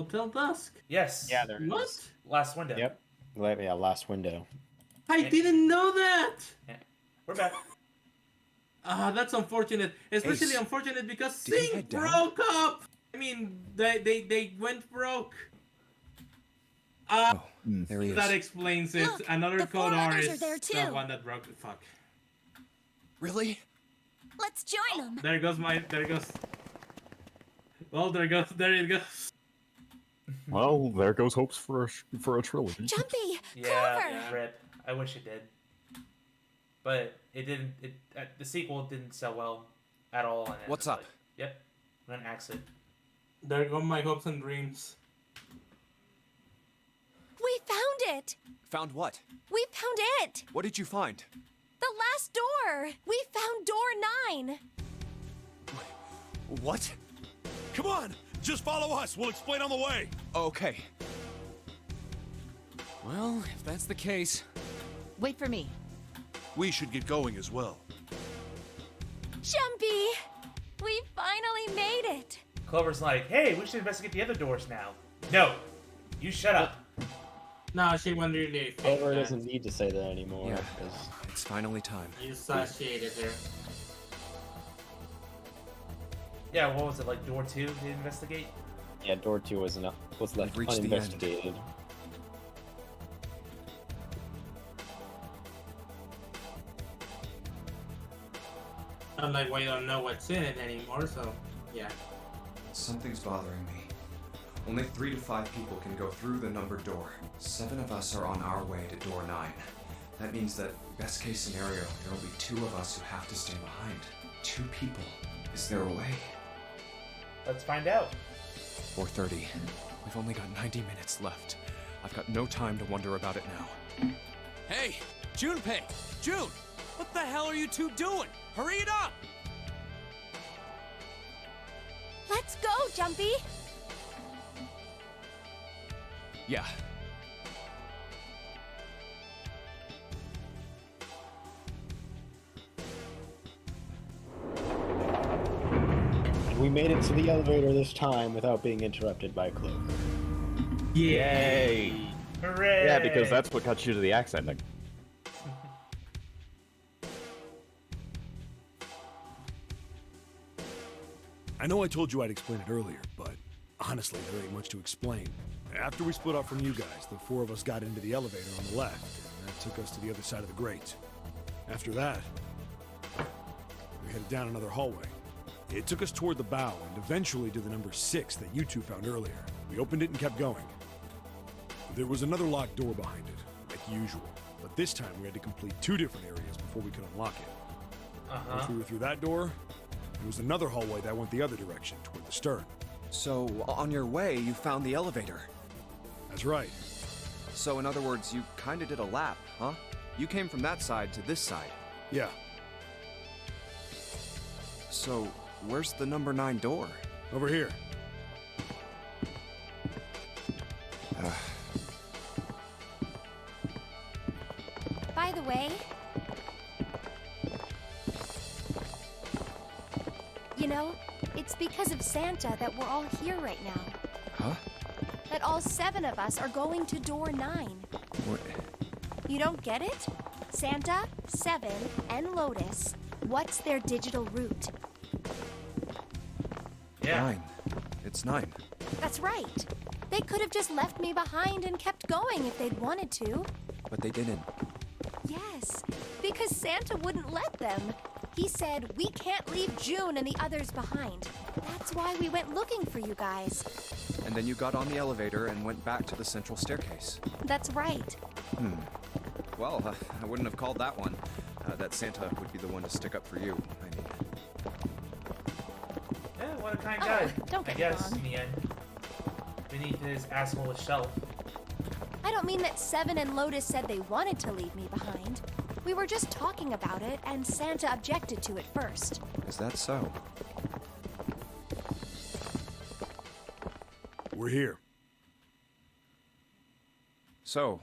till dusk. Yes. Yeah, there What? is. Last window. Yep. Yeah, last window. I didn't know that. Yeah. We're back. That's unfortunate. Especially Ace, unfortunate because did he Sync head down? broke up. I mean, they went broke. There he is. That explains it. Look, Another the four code R others is are there the too. one that broke the fuck. Really? Let's join them. There goes there it goes. Well, there it goes. Well, there goes hopes for a trilogy. Jumpy, Yeah, Clover. rip. I wish it did. But it didn't. The sequel didn't sell well at all. And What's up? Yep. I'm gonna axe it. There go my hopes and dreams. We found it. Found what? We found it. What did you find? The last door. We found door 9. What? Come on, just follow us. We'll explain on the way. Okay. Well, if that's the case... Wait for me. We should get going as well. Jumpy, we finally made it. Clover's like, hey, we should investigate the other doors now. No, you shut up. No, she went really Clover doesn't need to say that anymore. Yeah. 'Cause It's finally time. You satiated her. Yeah, what was it, like door 2 to investigate? yeah, door 2 was left We've reached the end. uninvestigated. Unlike we don't know what's in it anymore, so yeah. Something's bothering me. Only 3 to 5 people can go through the numbered door. 7 of us are on our way to door 9. That means that, best case scenario, there will be 2 of us who have to stay behind. 2 people. Is there a way? Let's find out. 4:30. We've only got 90 minutes left. I've got no time to wonder about it now. Hey, Junpei! June! What the hell are you two doing? Hurry it up! Let's go, Jumpy. Yeah. We made it to the elevator this time without being interrupted by Clover. Yay! Hooray! Yeah, because that's what got you to the axe ending. I know I told you I'd explain it earlier, but honestly, there ain't much to explain. After we split up from you guys, the 4 of us got into the elevator on the left, and that took us to the other side of the grate. After that, we headed down another hallway. It took us toward the bow and eventually to the number 6 that you two found earlier. We opened it and kept going. There was another locked door behind it, like usual, but this time we had to complete 2 different areas before we could unlock it. Once we were through that door, there was another hallway that went the other direction, toward the stern. So, on your way, you found the elevator. That's right. So, in other words, you kinda did a lap, huh? You came from that side to this side. Yeah. So, where's the number 9 door? Over here. By the way, you know, it's because of Santa that we're all here right now. Huh? That all 7 of us are going to door 9. What? You don't get it? Santa, 7, and Lotus. What's their digital route? Yeah. 9. It's 9. That's right. They could have just left me behind and kept going if they'd wanted to. But they didn't. Yes, because Santa wouldn't let them. He said, we can't leave June and the others behind. That's why we went looking for you guys. And then you got on the elevator and went back to the central staircase. That's right. Well, I wouldn't have called that one. That Santa would be the one to stick up for you, I mean. Yeah, what a kind guy. Don't get I me guess, wrong. in the end. Beneath his asshole shelf. I don't mean that 7 and Lotus said they wanted to leave me behind. We were just talking about it, and Santa objected to it first. Is that so? We're here. So,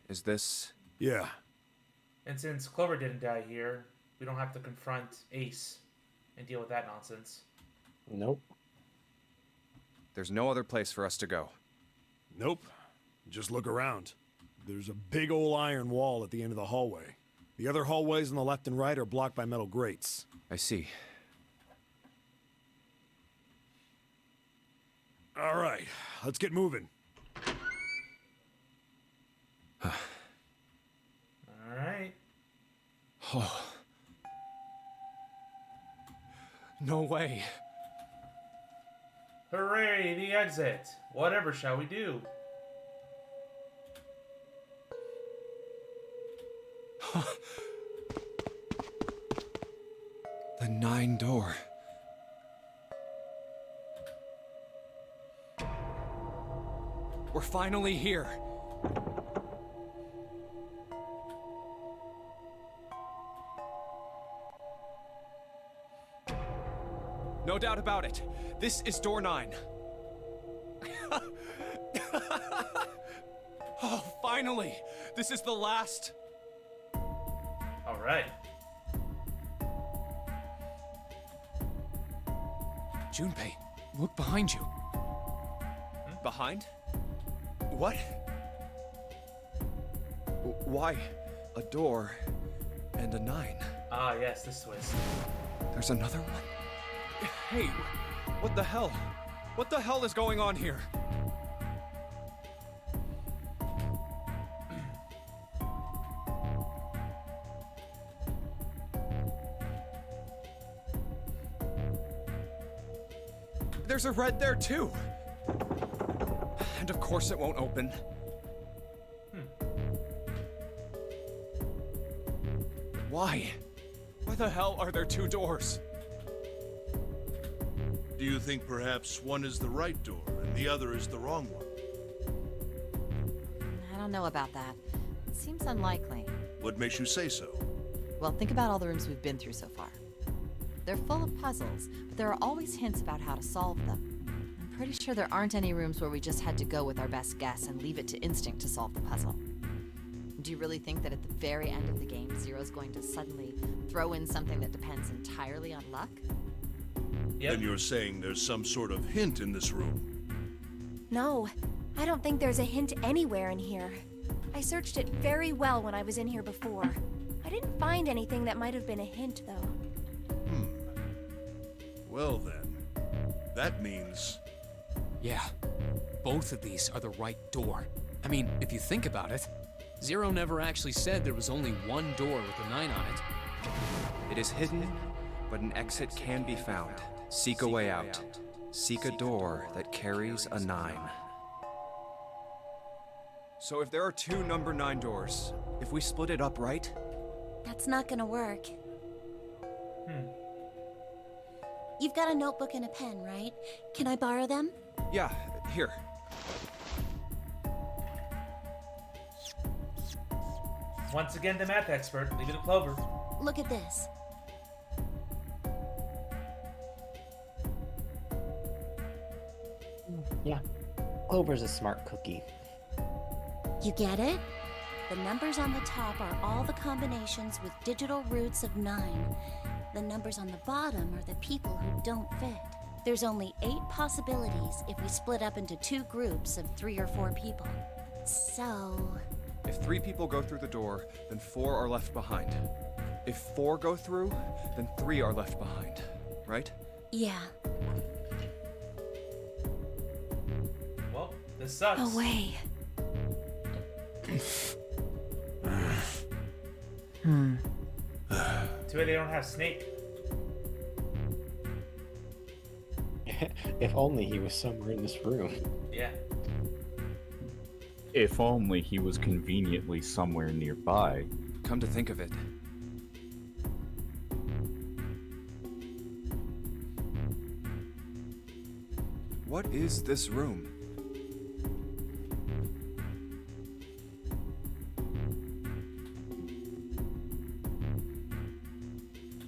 is this... Yeah. And since Clover didn't die here, we don't have to confront Ace and deal with that nonsense. Nope. There's no other place for us to go. Nope. Just look around. There's a big old iron wall at the end of the hallway. The other hallways on the left and right are blocked by metal grates. I see. All right, let's get moving. All right. Oh. No way. Hooray, the exit. Whatever shall we do? The 9 door. We're finally here. No doubt about it. This is door 9. Oh, finally! This is the last. All right. Junpei, look behind you. Behind? What? Why? A door and a 9. Ah, yes, this twist. There's another one? Hey, what the hell? What the hell is going on here? There's a red there too. And of course it won't open. Why? Why the hell are there 2 doors? Do you think perhaps one is the right door and the other is the wrong one? I don't know about that. It seems unlikely. What makes you say so? Well, think about all the rooms we've been through so far. They're full of puzzles, but there are always hints about how to solve them. I'm pretty sure there aren't any rooms where we just had to go with our best guess and leave it to instinct to solve the puzzle. Do you really think that at the very end of the game, Zero's going to suddenly throw in something that depends entirely on luck? Yep. Then you're saying there's some sort of hint in this room. No, I don't think there's a hint anywhere in here. I searched it very well when I was in here before. I didn't find anything that might have been a hint, though. Well then, that means... Yeah, both of these are the right door. I mean, if you think about it, Zero never actually said there was only one door with a 9 on it. It is hidden, but an exit can be found. Seek a way out. Seek a door that carries a 9. So if there are 2 number 9 doors, if we split it up right? That's not gonna work. You've got a notebook and a pen, right? Can I borrow them? Yeah, here. Once again, the math expert. Leave it to Clover. Look at this. Yeah. Clover's a smart cookie. You get it? The numbers on the top are all the combinations with digital roots of 9. The numbers on the bottom are the people who don't fit. There's only 8 possibilities if we split up into 2 groups of 3 or 4 people. So... If 3 people go through the door, then 4 are left behind. If 4 go through, then 3 are left behind. Right? yeah. Well, this sucks. No way. Too bad they don't have Snake. If only he was somewhere in this room. Yeah. If only he was conveniently somewhere nearby. Come to think of it. What is this room?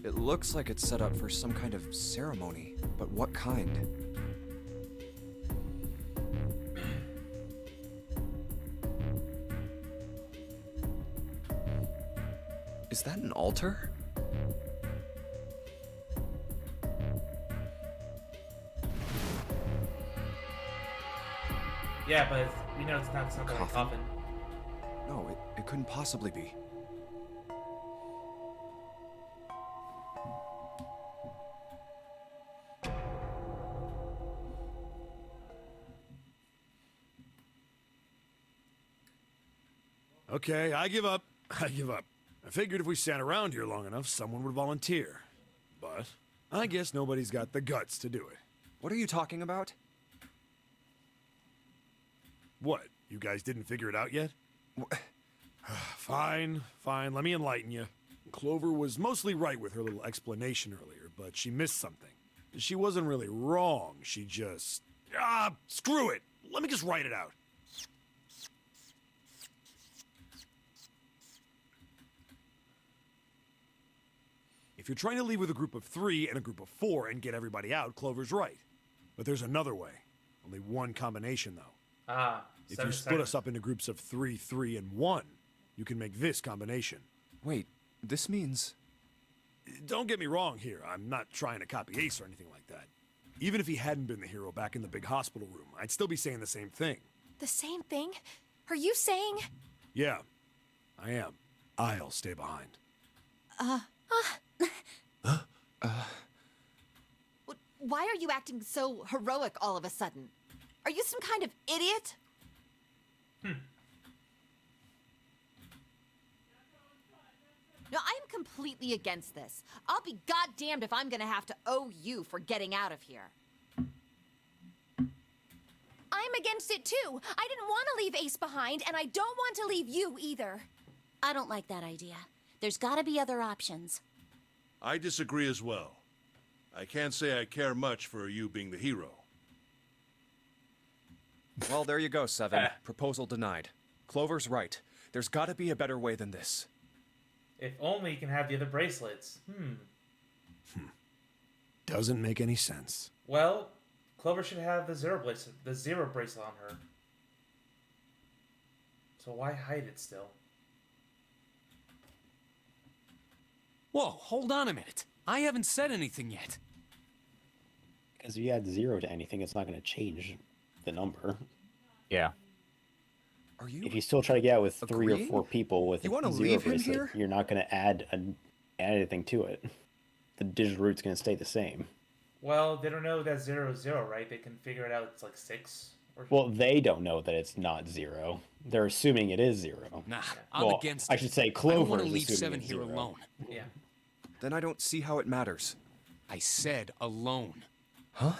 It looks like it's set up for some kind of ceremony, but what kind? Is that an altar? Yeah, but we know it's not something like a coffin. No, it couldn't possibly be. Okay, I give up. I give up. I figured if we sat around here long enough, someone would volunteer. But I guess nobody's got the guts to do it. What are you talking about? What? You guys didn't figure it out yet? Fine, fine. Let me enlighten you. Clover was mostly right with her little explanation earlier, but she missed something. She wasn't really wrong. She just... screw it. Let me just write it out. If you're trying to leave with a group of 3 and a group of 4 and get everybody out, Clover's right. But there's another way. Only one combination, though. If you split us up into groups of 3, 3, and 1, you can make this combination. Wait, this means... Don't get me wrong here. I'm not trying to copy Ace or anything like that. Even if he hadn't been the hero back in the big hospital room, I'd still be saying the same thing. The same thing? Are you saying... Yeah, I am. I'll stay behind. Why are you acting so heroic all of a sudden? Are you some kind of idiot? No, I am completely against this. I'll be goddamned if I'm gonna have to owe you for getting out of here. I'm against it too. I didn't want to leave Ace behind, and I don't want to leave you either. I don't like that idea. There's gotta be other options. I disagree as well. I can't say I care much for you being the hero. Well, there you go, Seven. Proposal denied. Clover's right. There's gotta be a better way than this. If only you can have the other bracelets. Doesn't make any sense. Well, Clover should have the zero bracelet on her. So why hide it still? Whoa, hold on a minute. I haven't said anything yet. Because if you add 0 to anything, it's not going to change the number. Yeah. Are you? If you still try to get out with 3 agreeing? or 4 people with You wanna a 0 leave him bracelet, here? you're not going to add anything to it. The digital route's going to stay the same. Well, they don't know that 0 is 0, right? They can figure it out. It's like 6. Or... Well, they don't know that it's not 0. They're assuming it is 0. Nah, I'm well, against I it. should say I don't Clover want to is leave assuming 7 it's here 0. alone. Yeah. Then I don't see how it matters. I said alone. Huh?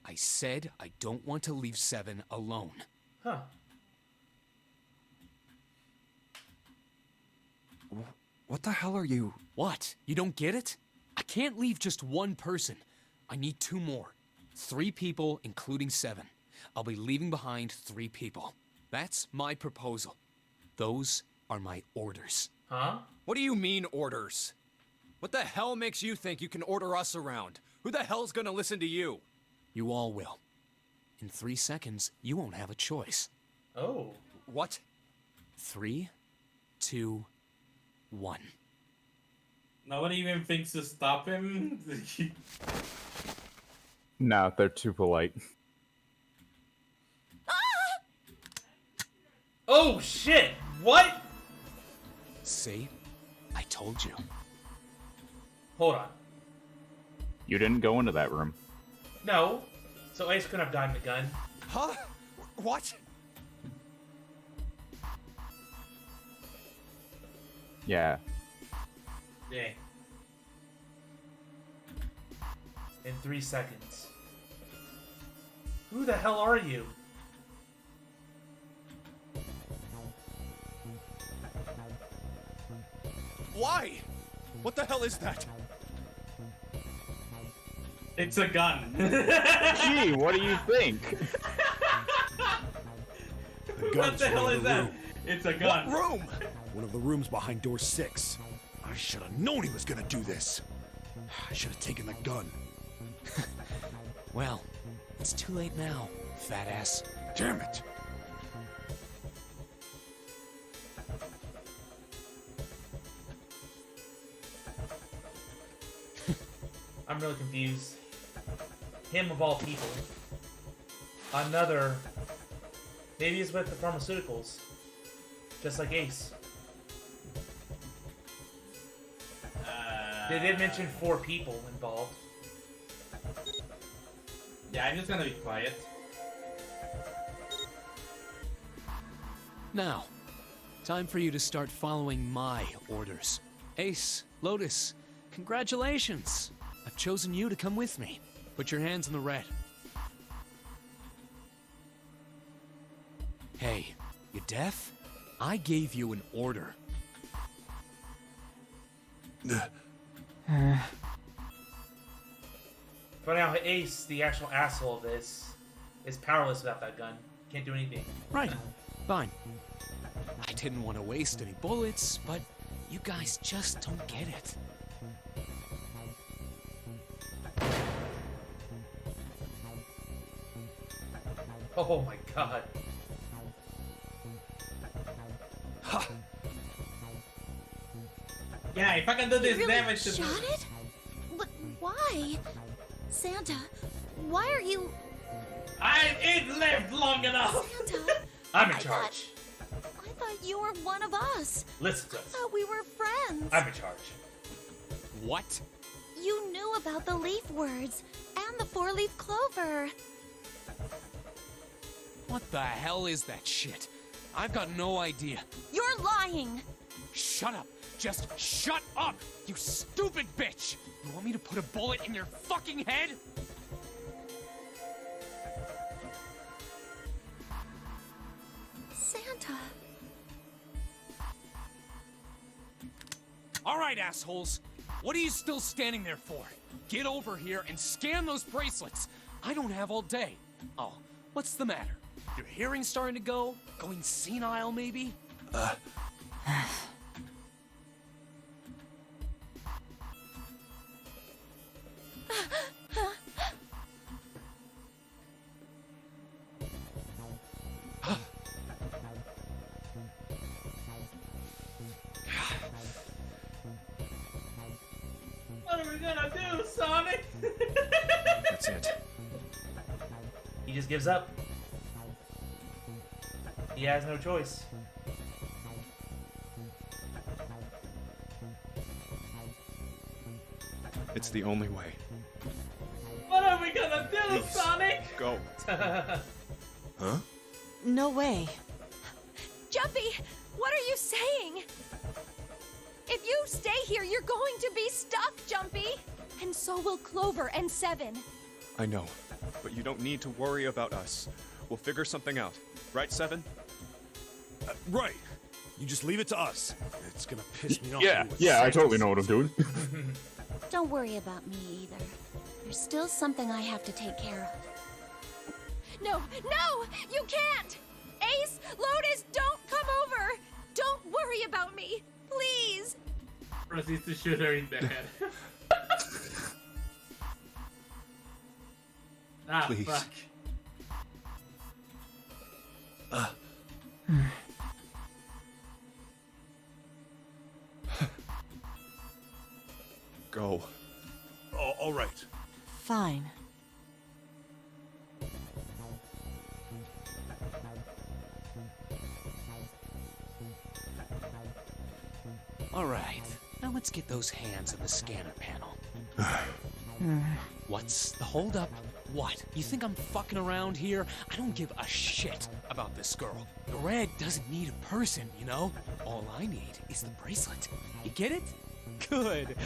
I said I don't want to leave 7 alone. Huh. What the hell are you... What? You don't get it? I can't leave just one person. I need 2 more. 3 people, including 7. I'll be leaving behind 3 people. That's my proposal. Those are my orders. Huh? What do you mean, orders? What the hell makes you think you can order us around? Who the hell's gonna listen to you? You all will. In 3 seconds, you won't have a choice. Oh. What? 3, 2, 1. Nobody even thinks to stop him. No, they're too polite. Oh shit! What? See? I told you. Hold on. You didn't go into that room. No. So Ace couldn't have gotten the gun. Huh? What? Yeah. Dang. In 3 seconds. Who the hell are you? Why? What the hell is that? It's a gun. Gee, what do you think? What the hell is that? It's a gun. What room? One of the rooms behind door 6. I should have known he was gonna do this. I should have taken the gun. Well, it's too late now, fat ass. Damn it! I'm really confused. Him of all people. Another Maybe it's with the pharmaceuticals. Just like Ace. They did mention 4 people involved. Yeah, I'm just gonna be quiet. Now, time for you to start following my orders. Ace, Lotus, congratulations! I've chosen you to come with me. Put your hands in the red. Hey, you deaf? I gave you an order. Funny how Ace, the actual asshole of this, is powerless without that gun. Can't do anything. Right. Fine. I didn't want to waste any bullets, but you guys just don't get it. Oh my god. Ha! Yeah, if I can do this You really damage to shot it? But why? Santa, why are you... It lived long enough! Santa, I'm in charge. I thought you were one of us. Listen to I us. thought we were friends. I'm in charge. What? You knew about the leaf words and the 4-leaf clover. What the hell is that shit? I've got no idea. You're lying. Shut up. Just shut up, you stupid bitch! You want me to put a bullet in your fucking head? Santa. All right, assholes. What are you still standing there for? Get over here and scan those bracelets. I don't have all day. Oh, what's the matter? Your hearing's starting to go? Going senile, maybe? What are we gonna do, Sonic? That's it. He just gives up. He has no choice. It's the only way. What are we gonna do, Please. Sonic? Go. Huh? No way. Jumpy, what are you saying? If you stay here, you're going to be stuck, Jumpy. And so will Clover and Seven. I know, but you don't need to worry about us. We'll figure something out. Right, Seven? Right. You just leave it to us. It's gonna piss me off. Yeah, yeah, I totally know what I'm doing. Don't worry about me either. There's still something I have to take care of. No, no, you can't! Ace, Lotus, don't come over! Don't worry about me, please! Proceeds to shoot her in the head. Please. Fuck. Go. Oh, all right. Fine. All right. Now let's get those hands in the scanner panel. What's the holdup? What? You think I'm fucking around here? I don't give a shit about this girl. The red doesn't need a person, you know? All I need is the bracelet. You get it? Good.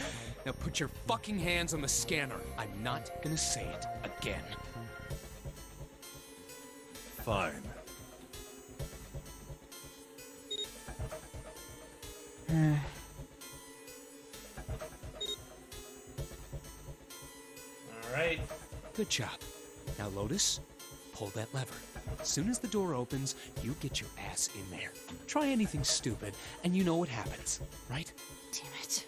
Now put your fucking hands on the scanner. I'm not gonna say it again. Fine. Alright. Good job. Now, Lotus, pull that lever. As soon as the door opens, you get your ass in there. Try anything stupid, and you know what happens, right? Damn it.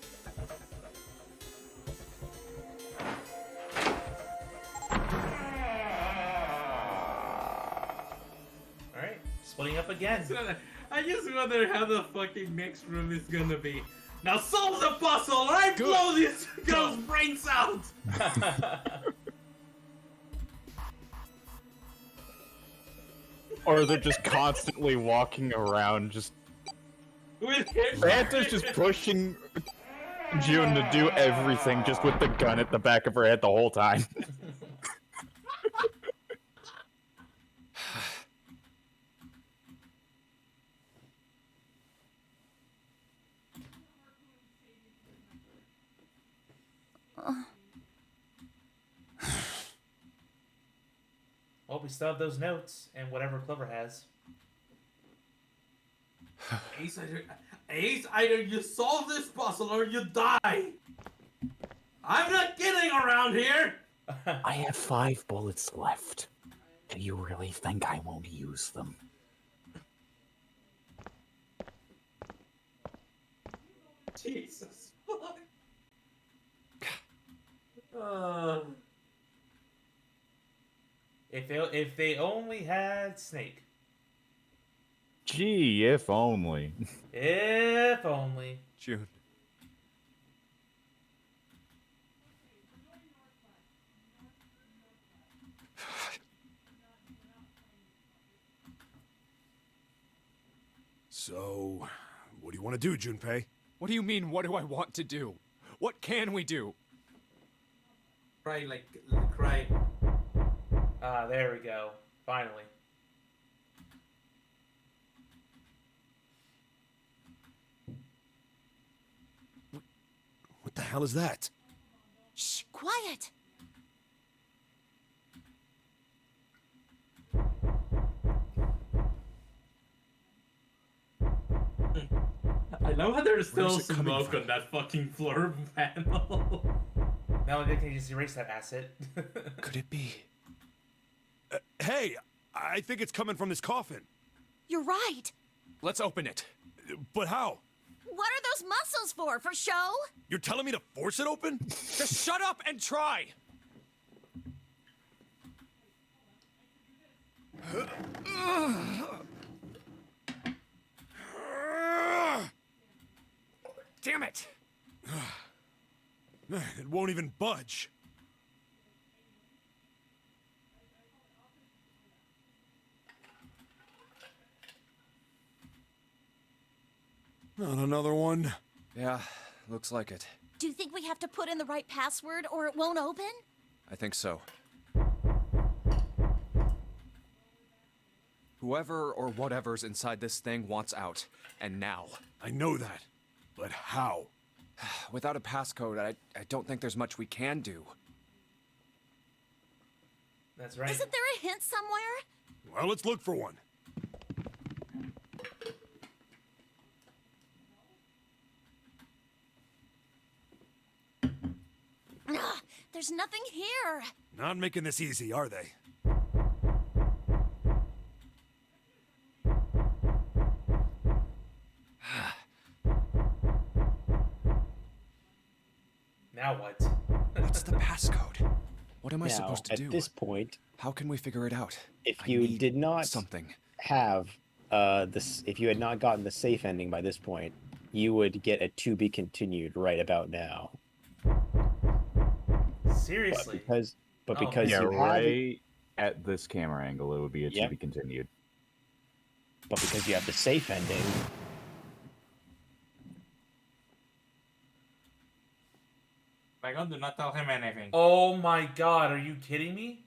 Alright. Splitting up again. I just wonder how the fucking next room is gonna be. Now solve the puzzle, or I blow this girl's brains out! or they're just constantly walking around, just... With him. Santa's just pushing June to do everything, just with the gun at the back of her head the whole time. Well, we still have those notes and whatever Clover has. Ace, either you solve this puzzle or you die. I'm not kidding around here. I have 5 bullets left. Do you really think I won't use them? Jesus. If they only had Snake. Gee, if only. If only. June. So, what do you want to do, Junpei? What do you mean, what do I want to do? What can we do? Cry cry. Ah, there we go. Finally. What the hell is that? Shh, quiet. I love how there's Where still is it coming smoke from? on that fucking floor panel. Now they can just erase that asset. Could it be? Hey, I think it's coming from this coffin. You're right. Let's open it. But how? What are those muscles for? For show? You're telling me to force it open? Just shut up and try! Damn it! It won't even budge. Not another one. Yeah, looks like it. Do you think we have to put in the right password or it won't open? I think so. Whoever or whatever's inside this thing wants out. And now. I know that. But how? Without a passcode, I don't think there's much we can do. That's right. Isn't there a hint somewhere? Well, let's look for one. Ugh, there's nothing here. Not making this easy, are they? Now what? What's the passcode? What am I Now, supposed to do? at this point, how can we figure it out? if I you need did not something. have if you had not gotten the safe ending by this point, you would get a to be continued right about now. Seriously. But Oh, because Yeah, you have right at this camera angle, it would be a Yep. to be continued. but because you have the safe ending, Dragon, do not tell him anything. Oh my god, are you kidding me?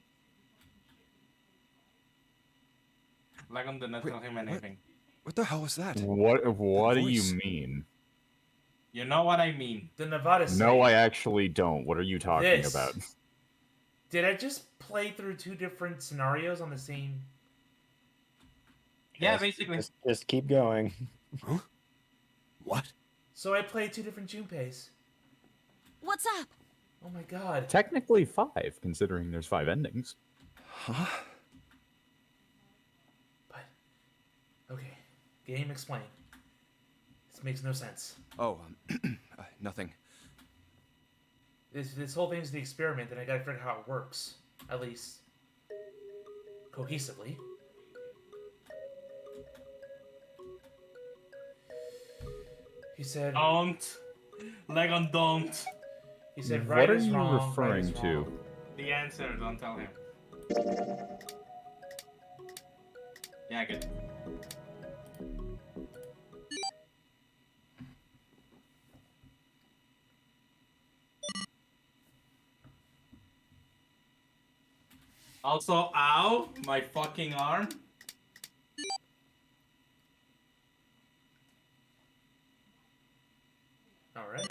Dragon, do not tell him anything. What the hell was that? What do you voice. mean? You know what I mean. The Nevada site. No, I actually don't. What are you talking This. about? Did I just play through 2 different scenarios on the same... Yeah, basically. just keep going. Huh? What? So I played 2 different Junpeis. What's up? Oh my god. Technically 5, considering there's 5 endings. Huh? But... Okay. Game explain. This makes no sense. Oh, nothing. This whole thing's the experiment, and I gotta figure out how it works. At least... cohesively. He said... Don't. Dragon, don't. He said What right are is you wrong, right referring is to? wrong. The answer, don't tell him. Yeah, good. Also, ow, my fucking arm. All right.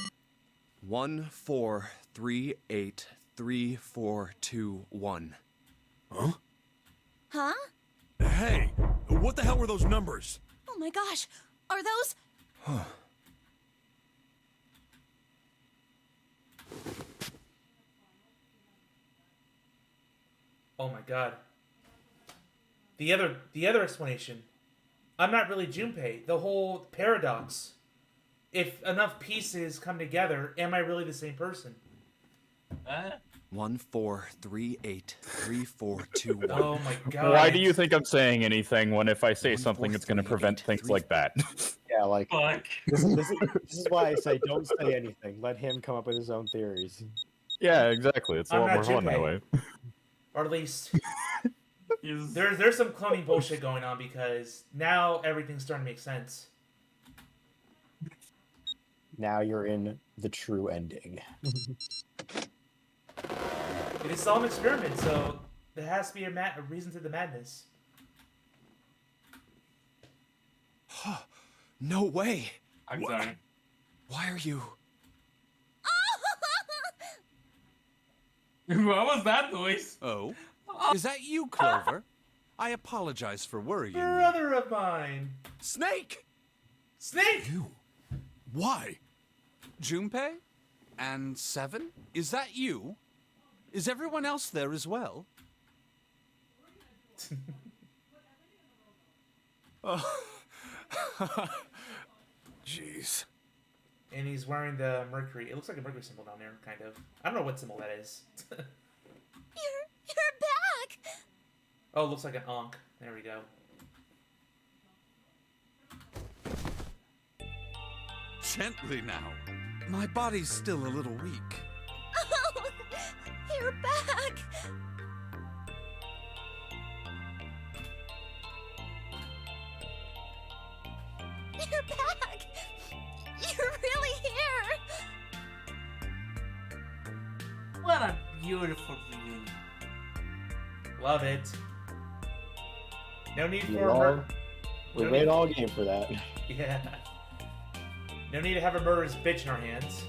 1438341. Huh? Huh? Hey, what the hell were those numbers? Oh my gosh, are those? Oh my god. The other explanation. I'm not really Junpei. The whole paradox. If enough pieces come together, am I really the same person? 1438341. Oh my god. Why do you think I'm saying anything when if I say something, it's going to prevent things like that? Yeah, like Fuck. this is why I say don't say anything. Let him come up with his own theories. Yeah, exactly. It's a I'm lot more not fun that Junpei. way. Or at least there's some cloning bullshit going on because now everything's starting to make sense. Now you're in the true ending. It is all an experiment, so there has to be a reason to the madness. No way. I'm sorry. Why are you? What was that noise? Oh? Is that you, Clover? I apologize for worrying you. Brother of mine. Snake! Snake! You? Why? Junpei? And Seven? Is that you? Is everyone else there as well? Oh. Jeez. And he's wearing the Mercury. It looks like a Mercury symbol down there, kind of. I don't know what symbol that is. You're back. Oh, it looks like an Ankh. There we go. Gently now. My body's still a little weak. Oh, you're back. You're back. You're really here. What a beautiful reunion. Love it. No need We for all- we no wait need- all game for that. Yeah. No need to have a murderous bitch in our hands.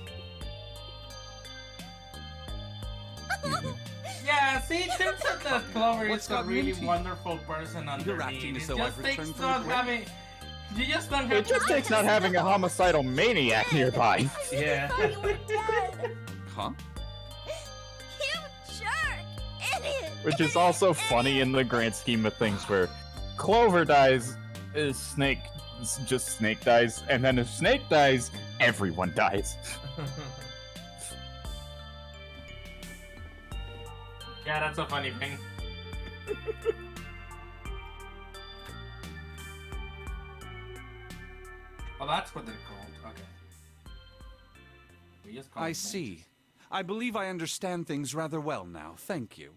Yeah, see, it turns out that Clover What's is a gotten really into you? wonderful person You're underneath. acting as It though just I've takes returned from not the grave. having. You just don't have. It just takes not having a homicidal maniac nearby. Yeah. thought you were dead. Huh? You jerk, idiot. Which is also funny in the grand scheme of things where Clover dies, just Snake dies, and then if Snake dies, everyone dies. Yeah, that's a funny thing. Well, that's what they're called. Okay. We just call I them see. I believe I understand things rather well now. Thank you.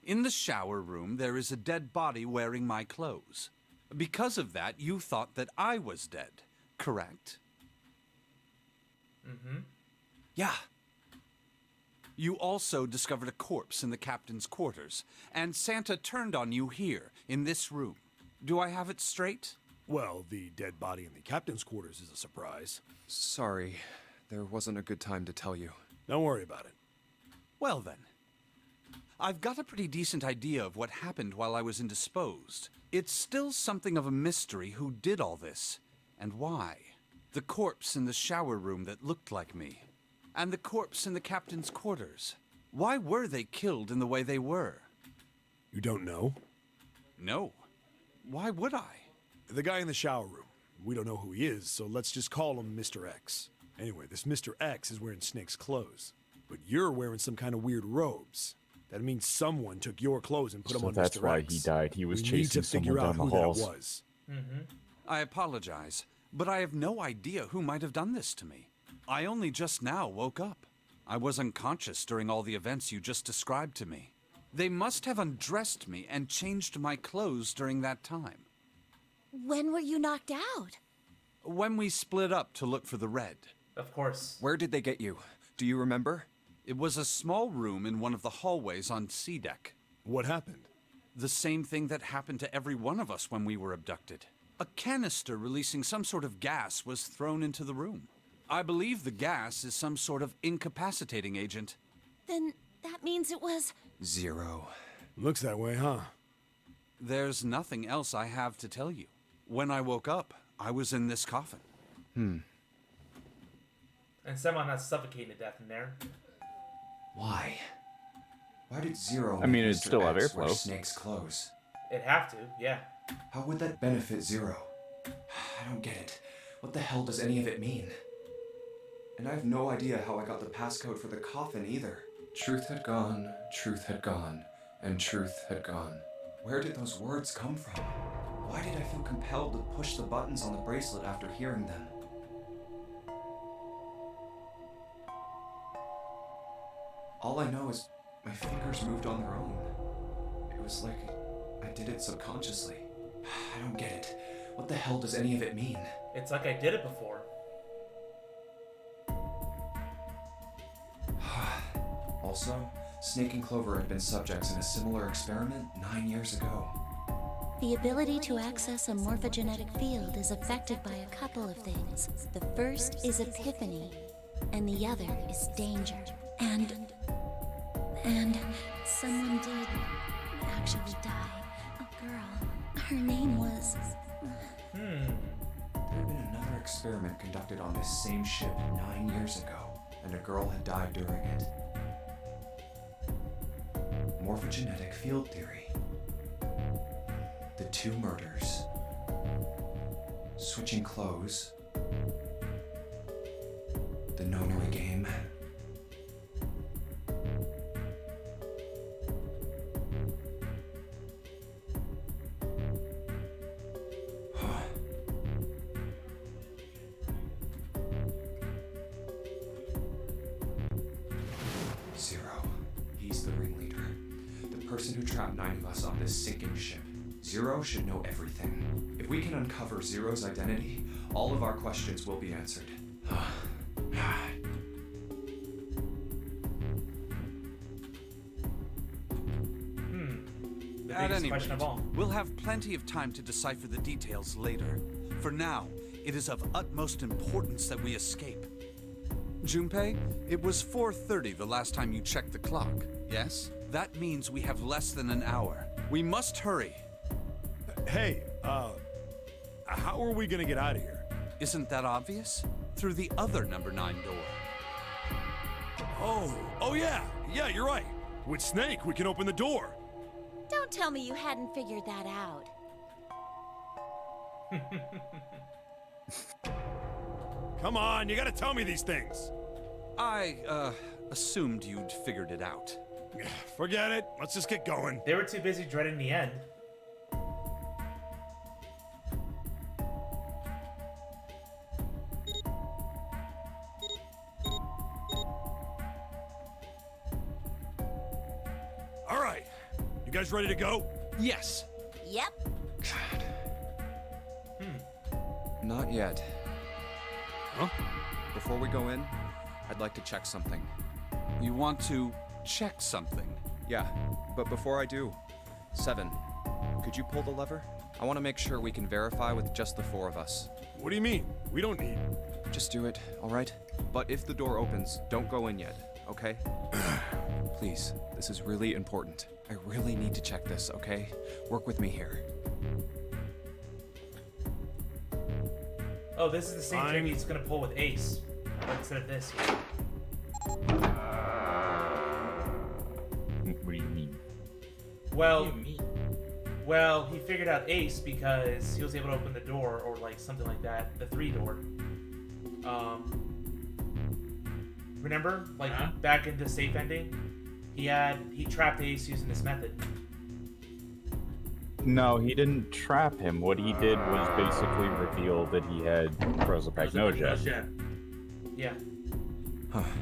In the shower room, there is a dead body wearing my clothes. Because of that, you thought that I was dead, correct? Mm-hmm. Yeah. You also discovered a corpse in the captain's quarters, and Santa turned on you here, in this room. Do I have it straight? Well, the dead body in the captain's quarters is a surprise. Sorry, there wasn't a good time to tell you. Don't worry about it. Well then. I've got a pretty decent idea of what happened while I was indisposed. It's still something of a mystery who did all this, and why. The corpse in the shower room that looked like me, and the corpse in the captain's quarters. Why were they killed in the way they were? You don't know? No. Why would I? The guy in the shower room. We don't know who he is, so let's just call him Mr. X. Anyway, this Mr. X is wearing Snake's clothes, but you're wearing some kind of weird robes. That means someone took your clothes and put them So on that's Mr. why X. he died. He was we chasing need to figure someone out down who the halls. that was. Mm-hmm. I apologize, but I have no idea who might have done this to me. I only just now woke up. I was unconscious during all the events you just described to me. They must have undressed me and changed my clothes during that time. When were you knocked out? When we split up to look for the red. Of course. Where did they get you? Do you remember? It was a small room in one of the hallways on C deck. What happened? The same thing that happened to every one of us when we were abducted. A canister releasing some sort of gas was thrown into the room. I believe the gas is some sort of incapacitating agent. Then that means it was... Zero. Looks that way, huh? There's nothing else I have to tell you. When I woke up, I was in this coffin. And somehow not suffocating to death in there. Why? Why did Zero I mean, make it'd Mr. still have X wear airflow. Snake's clothes? It'd have to, yeah. How would that benefit Zero? I don't get it. What the hell does any of it mean? And I have no idea how I got the passcode for the coffin either. Truth had gone, and truth had gone. Where did those words come from? Why did I feel compelled to push the buttons on the bracelet after hearing them? All I know is my fingers moved on their own. It was like I did it subconsciously. I don't get it. What the hell does any of it mean? It's like I did it before. Also, Snake and Clover had been subjects in a similar experiment 9 years ago. The ability to access a morphogenetic field is affected by a couple of things. The first is epiphany, and the other is danger. And someone did actually die. A girl. Her name was... There had been another experiment conducted on this same ship 9 years ago, and a girl had died during it. Morphogenetic field theory. The two murders. Switching clothes. The nonary game. Zero. He's the ringleader. The person who trapped 9 of us on this sinking ship. Zero should know everything. If we can uncover Zero's identity, all of our questions will be answered. The At biggest any question rate, of all. we'll have plenty of time to decipher the details later. For now, it is of utmost importance that we escape. Junpei, it was 4:30 the last time you checked the clock, yes? That means we have less than an hour. We must hurry. Hey, how are we gonna get out of here? Isn't that obvious? Through the other number 9 door. Oh yeah, you're right. With Snake, we can open the door. Don't tell me you hadn't figured that out. Come on, you gotta tell me these things. I, assumed you'd figured it out. Forget it. Let's just get going. They were too busy dreading the end. All right. You guys ready to go? Yes. Yep. Not yet. Huh? Before we go in, I'd like to check something. You want to check something? Yeah, but before I do, 7, could you pull the lever? I want to make sure we can verify with just the 4 of us. What do you mean? We don't need... Just do it, all right? But if the door opens, don't go in yet, okay? Please, this is really important. I really need to check this, okay? Work with me here. Oh, this is the same trick he's gonna pull with Ace. Instead of this. What do you mean? Well, well, he figured out Ace because he was able to open the door, or like something like that, the 3 door. Remember, like back in the safe ending, he trapped Ace using this method. No, he didn't trap him. What he did was basically reveal that he had prosopagnosia. Yeah.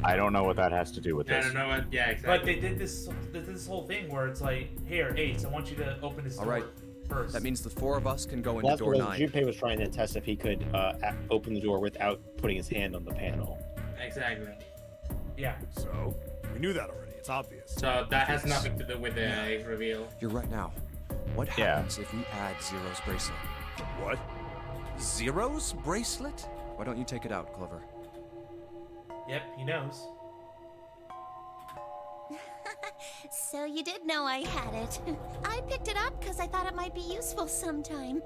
I don't know what that has to do with I this. don't know what. Yeah, exactly. But they did this whole thing where it's like, here, Ace, I want you to open this All door right. first. That means the 4 of us can go into Well, that's door because 9. Junpei was trying to test if he could open the door without putting his hand on the panel. Exactly. Yeah. So, we knew that already. It's obvious. So that has nothing to do with the Ace reveal. You're right now. What happens if we add Zero's bracelet? What? Zero's bracelet? Why don't you take it out, Clover? Yep, he knows. So you did know I had it. I picked it up because I thought it might be useful sometime.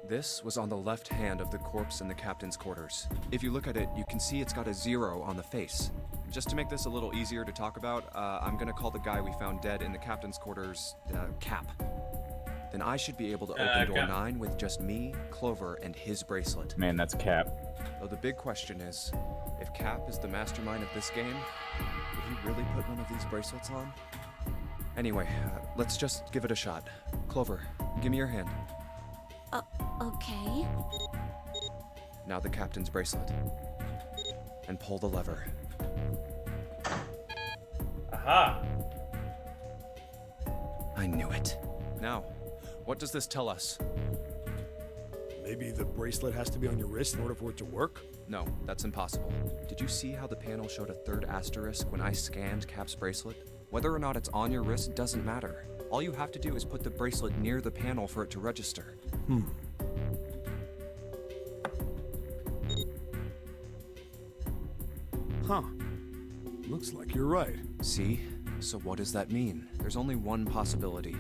This was on the left hand of the corpse in the captain's quarters. If you look at it, you can see it's got a 0 on the face. Just to make this a little easier to talk about, I'm gonna call the guy we found dead in the captain's quarters, Cap. Then I should be able to open door Cap. 9 with just me, Clover, and his bracelet. Man, that's Cap. Though the big question is, if Cap is the mastermind of this game, would he really put one of these bracelets on? Anyway, let's just give it a shot. Clover, give me your hand. Okay. Now the captain's bracelet. And pull the lever. Aha! I knew it. Now, what does this tell us? Maybe the bracelet has to be on your wrist in order for it to work? No, that's impossible. Did you see how the panel showed a 3rd asterisk when I scanned Cap's bracelet? Whether or not it's on your wrist doesn't matter. All you have to do is put the bracelet near the panel for it to register. Huh. Looks like you're right. See? So what does that mean? There's only one possibility.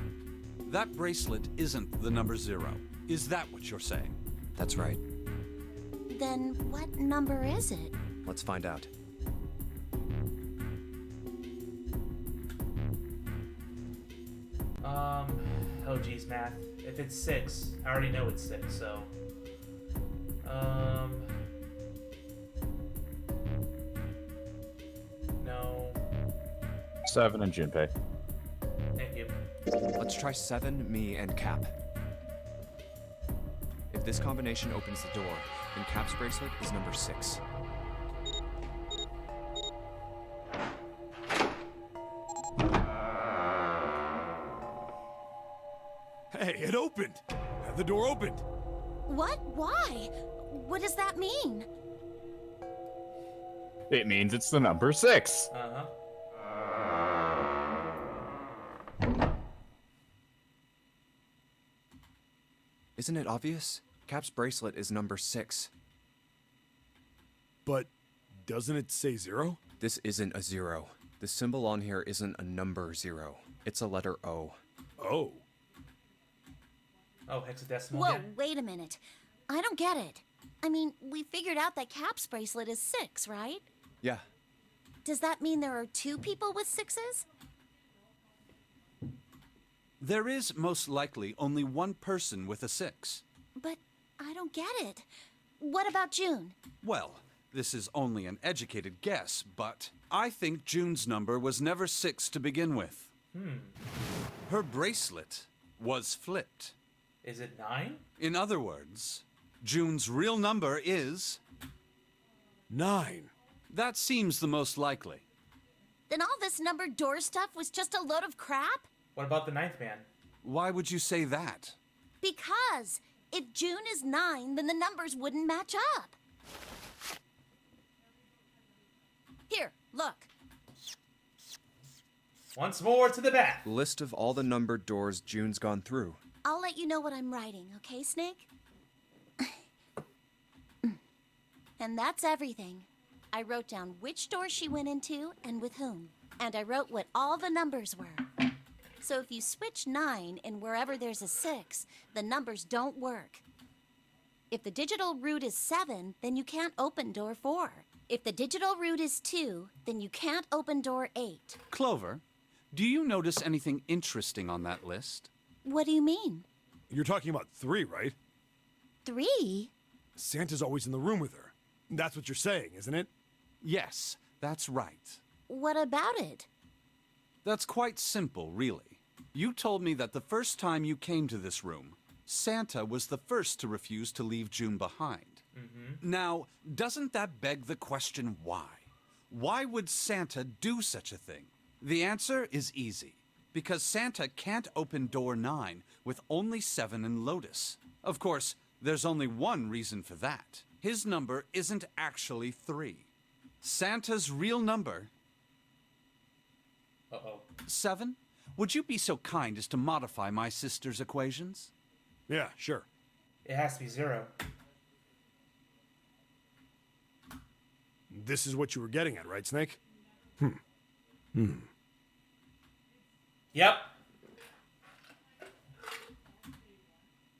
That bracelet isn't the number 0. Is that what you're saying? That's right. Then what number is it? Let's find out. Oh geez, math. If it's 6, I already know it's 6, so... No. 7 and Junpei. Thank you. Let's try 7, me, and Cap. If this combination opens the door, then Cap's bracelet is number 6. Hey, it opened! The door opened! What? Why? What does that mean? It means it's the number 6. Uh-huh. Isn't it obvious? Cap's bracelet is number 6. But doesn't it say 0? This isn't a 0. The symbol on here isn't a number 0. It's a letter O. Oh. Oh, hexadecimal Whoa, again? wait a minute. I don't get it. I mean, we figured out that Cap's bracelet is 6, right? Yeah. Does that mean there are 2 people with 6s? There is most likely only one person with a 6. But I don't get it. What about June? Well, this is only an educated guess, but I think June's number was never 6 to begin with. Her bracelet was flipped. Is it 9? In other words, June's real number is 9. That seems the most likely. Then all this numbered door stuff was just a load of crap? What about the 9th man? Why would you say that? Because if June is 9, then the numbers wouldn't match up. Here, look. Once more to the back. List of all the numbered doors June's gone through. I'll let you know what I'm writing, okay, Snake? And that's everything. I wrote down which door she went into and with whom. And I wrote what all the numbers were. So if you switch 9 in wherever there's a 6, the numbers don't work. If the digital root is 7, then you can't open door 4. If the digital root is 2, then you can't open door 8. Clover, do you notice anything interesting on that list? What do you mean? You're talking about 3, right? 3? Santa's always in the room with her. That's what you're saying, isn't it? Yes, that's right. What about it? That's quite simple, really. You told me that the first time you came to this room, Santa was the first to refuse to leave June behind. Now, doesn't that beg the question why? Why would Santa do such a thing? The answer is easy. Because Santa can't open door 9 with only 7 and Lotus. Of course, there's only one reason for that. His number isn't actually 3. Santa's real number... 7? Would you be so kind as to modify my sister's equations? Yeah, sure. It has to be 0. This is what you were getting at, right, Snake? Yep.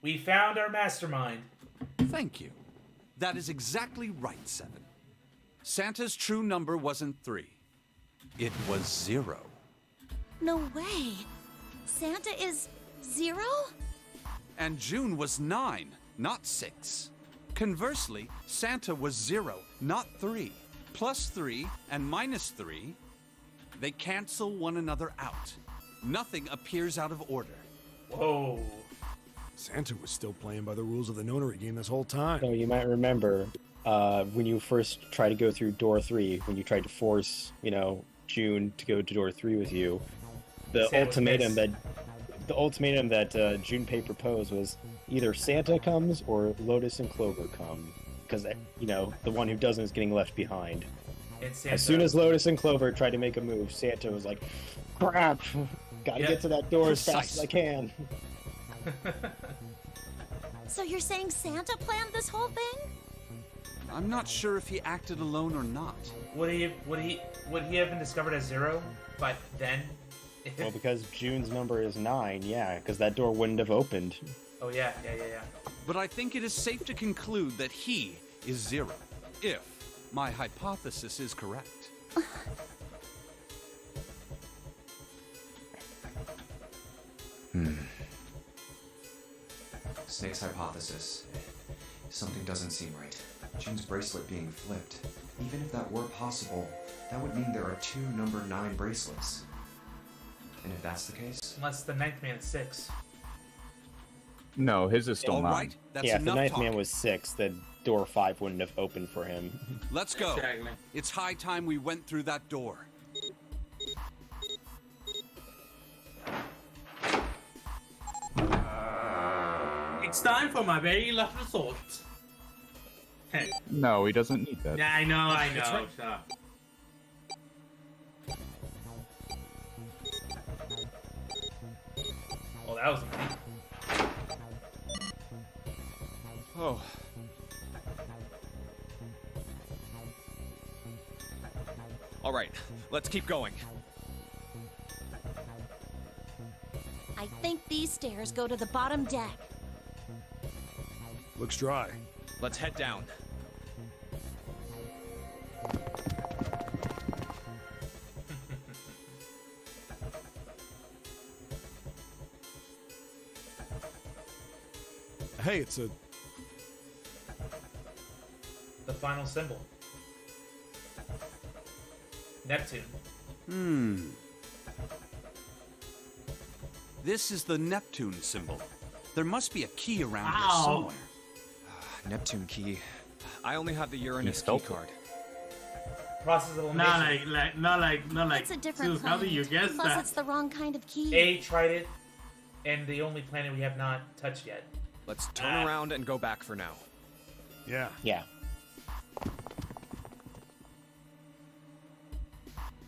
We found our mastermind. Thank you. That is exactly right, 7. Santa's true number wasn't 3. It was 0. No way. Santa is 0? And June was 9, not 6. Conversely, Santa was 0, not 3. Plus 3 and minus 3, they cancel one another out. Nothing appears out of order. Whoa. Santa was still playing by the rules of the notary game this whole time. So you might remember when you first tried to go through door 3, when you tried to force, June to go to door 3 with you, the ultimatum that Junpei proposed was either Santa comes or Lotus and Clover come, because the one who doesn't is getting left behind. As soon as Lotus and Clover tried to make a move, Santa was like, "Crap, gotta get to that door as fast as I can." So you're saying Santa planned this whole thing? I'm not sure if he acted alone or not. Would he have been discovered as 0 by then? Well, because June's number is 9, yeah, because that door wouldn't have opened. Oh yeah. But I think it is safe to conclude that he is 0, if my hypothesis is correct. Snake's hypothesis. Something doesn't seem right. June's bracelet being flipped. Even if that were possible, that would mean there are 2 number 9 bracelets. And if that's the case... Unless the 9th man is 6. No, his is still 9. Right, that's yeah, if the enough 9th man was 6, then door 5 wouldn't have opened for him. Let's go. Exactly. It's high time we went through that door. It's time for my very last resort. Hey. No, he doesn't need that. Yeah, I know. right. Shut up. Oh, that was me. Oh. All right, let's keep going. I think these stairs go to the bottom deck. Looks dry. Let's head down. Hey, it's a... The final symbol. Neptune. This is the Neptune symbol. There must be a key around here Ow. somewhere. Neptune key. I only have the Uranus key card. Process of elimination. Not like. It's a different Zeus, planet. how do you guess Plus, that? it's the wrong kind of key. A tried it, and the only planet we have not touched yet. Let's turn around and go back for now. Yeah. Yeah.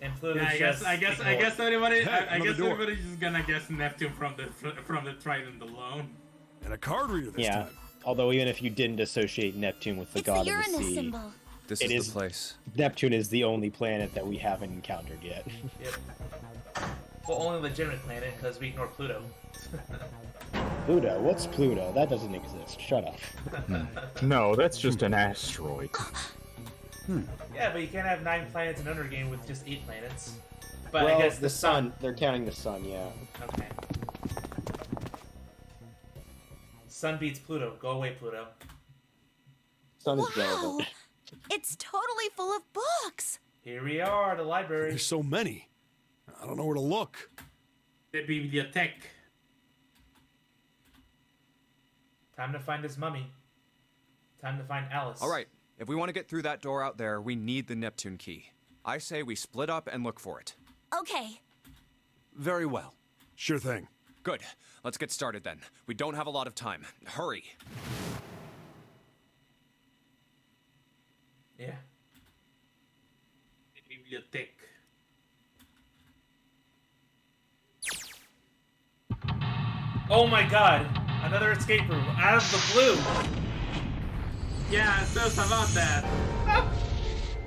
And Pluto. Yeah, I guess everybody. Hey, I another guess door. everybody's just gonna guess Neptune from the trident alone. And a card reader this Yeah. time. Although even if you didn't associate Neptune with the It's god the of the Uranus sea, symbol. This It is is- the place. Neptune is the only planet that we haven't encountered yet. Yep. Well, only legitimate planet because we ignore Pluto. Pluto? What's Pluto? That doesn't exist. Shut up. No, that's just an asteroid. Yeah, but you can't have 9 planets in Under Game with just 8 planets. But well, I guess the sun. They're counting the sun, yeah. Okay. Sun beats Pluto. Go away, Pluto. Sun is Wow! relevant. It's totally full of books. Here we are, the library. There's so many. I don't know where to look. The bibliothèque. Time to find his mummy. Time to find Alice. All right, if we want to get through that door out there, we need the Neptune key. I say we split up and look for it. Okay. Very well. Sure thing. Good. Let's get started then. We don't have a lot of time. Hurry. Yeah. Bibliothèque. Oh my god! Another escape room out of the blue! Yeah, so about that.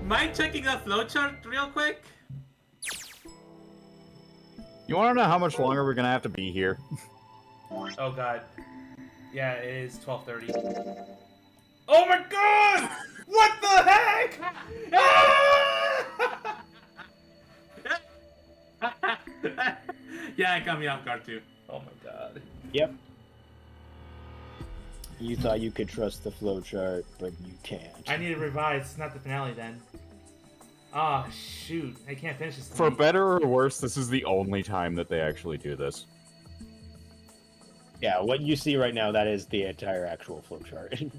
Mind checking the flowchart real quick? You want to know how much longer we're gonna have to be here? Oh god. Yeah, it is 12:30. Oh my god! What the heck? Yeah, it got me off guard too. Oh my god. Yep. You thought you could trust the flowchart, but you can't. I need to revise. It's not the finale then. Ah, shoot. I can't finish this For tonight. better or worse, this is the only time that they actually do this. Yeah, what you see right now, that is the entire actual flowchart.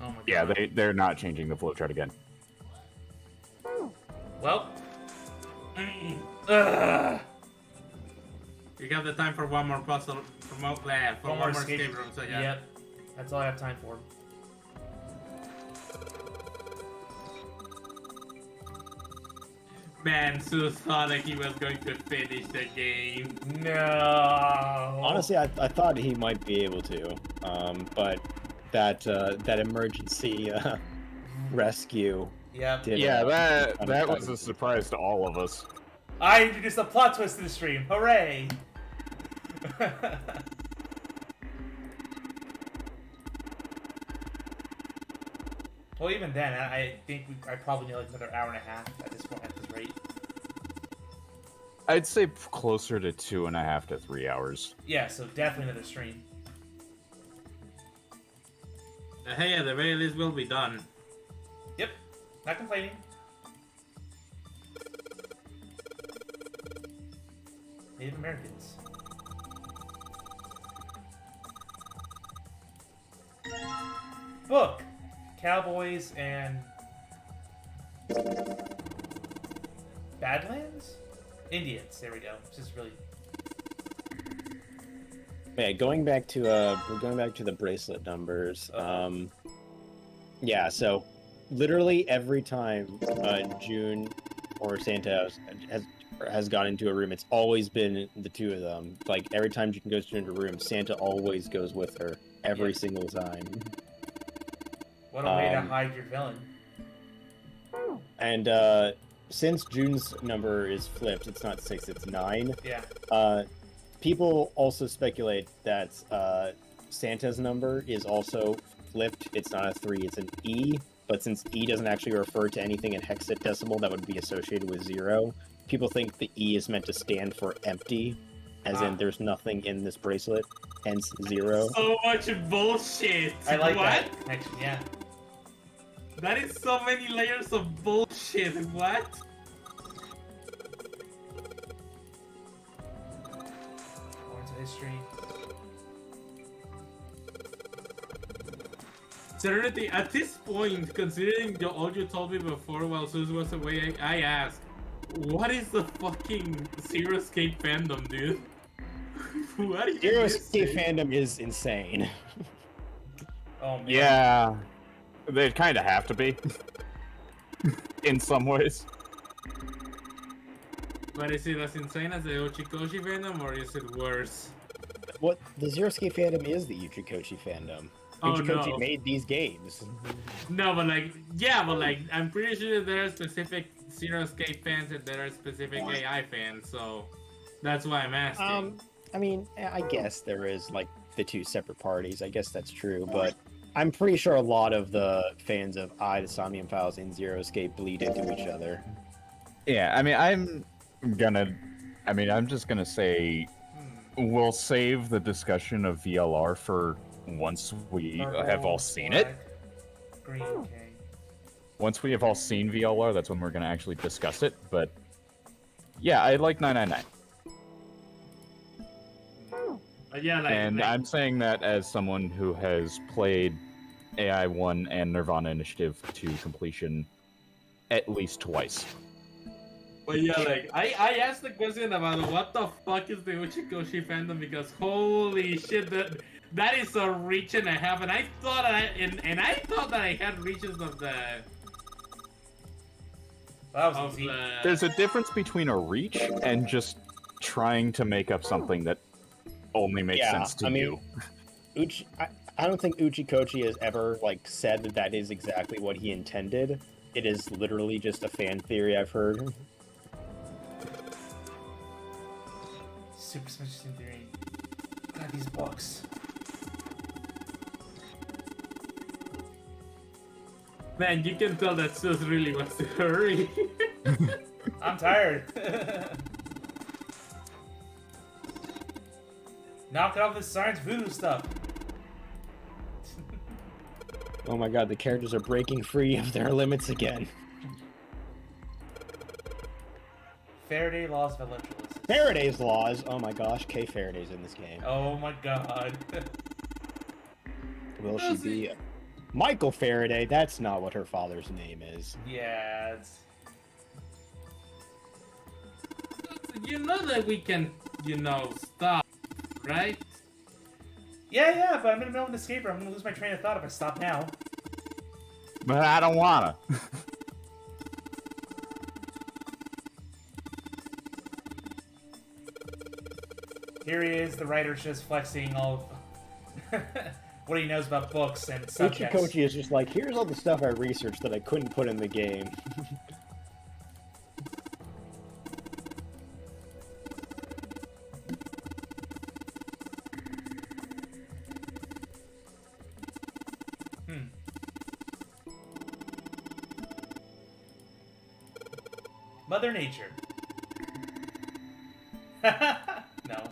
Oh my god. Yeah, they're not changing the flowchart again. Well. Ugh. You got the time for one more puzzle, for one more escape room, so yeah. Yep. That's all I have time for. Man, Zeus thought that he was going to finish the game. No. Honestly, I thought he might be able to, but that emergency rescue. Yep. Yeah, that was a surprise to all of us. I introduced a plot twist to the stream. Hooray! Well, even then, I think I probably need like another hour and a half at this point, at this rate. I'd say closer to 2.5 to 3 hours. Yeah, so definitely another stream. Hey, at the very least, we'll be done. Yep, not complaining. Native Americans. Book. Cowboys and Badlands? Indians. There we go. It's just really. Yeah, going back to the bracelet numbers. Yeah, so literally every time June or Santa has gone into a room, it's always been the two of them. Like every time June goes into a room, Santa always goes with her every single time. What a way to hide your villain. And since June's number is flipped, it's not 6, it's 9. Yeah. People also speculate that Santa's number is also flipped. It's not a 3, it's an E. But since E doesn't actually refer to anything in hexadecimal that would be associated with 0, people think the E is meant to stand for empty, as in there's nothing in this bracelet, hence 0. So much bullshit. I like what? that. Actually, yeah. That is so many layers of bullshit. What? More into history. Serenity, at this point, considering all you told me before while Zeus was away, I asked, what is the fucking Zero Escape fandom, dude? What are you Zero missing? Escape fandom is insane. Oh man. Yeah, they kind of have to be. In some ways. But is it as insane as the Ochikoshi fandom, or is it worse? What the Zero Escape fandom is the Uchikoshi fandom. Oh, Uchikoshi no. made these games. No, but like, yeah, but like, I'm pretty sure there are specific Zero Escape fans and there are specific AI fans, so that's why I'm asking. I mean, I guess there is like the two separate parties. I guess that's true, but I'm pretty sure a lot of the fans of the Somnium Files and Zero Escape bleed into each other. Yeah, I mean, I'm just gonna say we'll save the discussion of VLR for once we have all seen it. Green, okay. Once we have all seen VLR, that's when we're gonna actually discuss it. But yeah, I like 999. Yeah, like, I'm saying that as someone who has played AI1 and Nirvana Initiative to completion at least twice. But yeah, like I asked the question about what the fuck is the Uchikoshi fandom, because holy shit, that is a reach and a half, and I thought I thought that I had reaches of the. There's a difference between a reach and just trying to make up something that only makes sense to you. I don't think Uchikoshi has ever like said that is exactly what he intended. It is literally just a fan theory I've heard. Super Smash Team Theory. God, these books. Man, you can tell that Sus really wants to hurry. I'm tired. Knock off this science voodoo stuff. Oh my god, the characters are breaking free of their limits again. Faraday laws of electrolysis. Faraday's laws. Oh my gosh, Kay Faraday's in this game. Oh my god. Will she be Michael Faraday? That's not what her father's name is. Yeah, it's... You know that we can, stop, right? Yeah, but I'm in the middle of an escape room. I'm gonna lose my train of thought if I stop now. But I don't wanna. Here he is, the writer's just flexing all of what he knows about books and subjects. Uchikoshi is just like, here's all the stuff I researched that I couldn't put in the game. Mother Nature. No.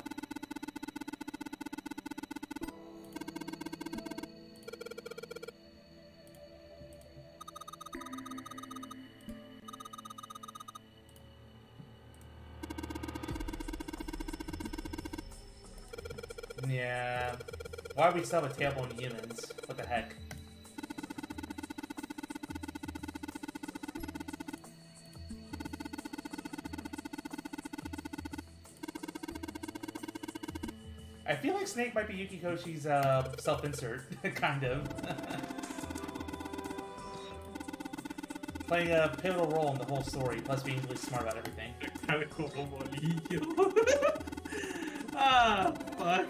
Yeah. Why would we still have a tailbone humans? What the heck? I feel like Snake might be Yukikoshi's self-insert, kind of. Playing a pivotal role in the whole story, plus being really smart about everything. Ah, fuck.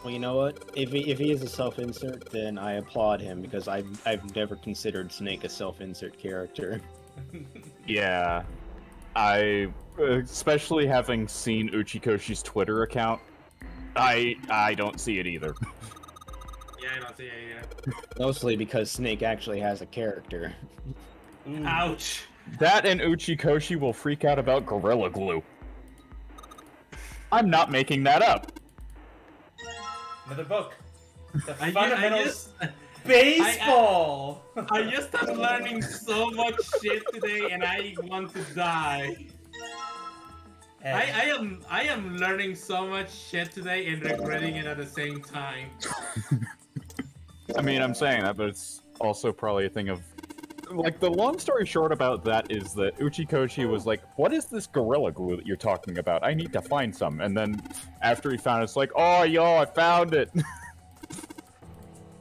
Well, you know what? If he is a self-insert, then I applaud him, because I've never considered Snake a self-insert character. Yeah. Especially having seen Uchikoshi's Twitter account, I don't see it either. Yeah, I don't see it either. Mostly because Snake actually has a character. Ouch. That and Uchikoshi will freak out about Gorilla Glue. I'm not making that up. Another book. The I fundamentals. Baseball. I just am learning so much shit today, and I want to die. I am learning so much shit today and regretting it at the same time. I mean, I'm saying that, but it's also probably a thing of... Like, the long story short about that is that Uchikoshi was like, what is this Gorilla Glue that you're talking about? I need to find some. And then, after he found it, it's like, oh, yo, I found it!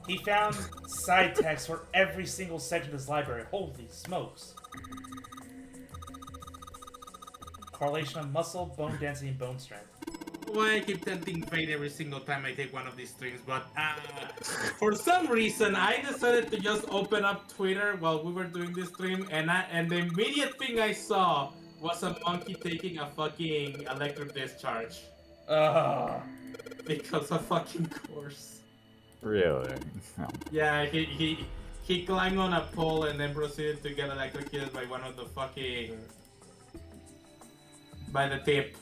He found side text for every single section of his library. Holy smokes. Correlation of muscle, bone density, and bone strength. Why I keep tempting fate every single time I take one of these streams, but for some reason I decided to just open up Twitter while we were doing this stream, and the immediate thing I saw was a monkey taking a fucking electric discharge. Because of fucking course. Really? Yeah, he climbed on a pole and then proceeded to get electrocuted by one of the fucking... by the tip.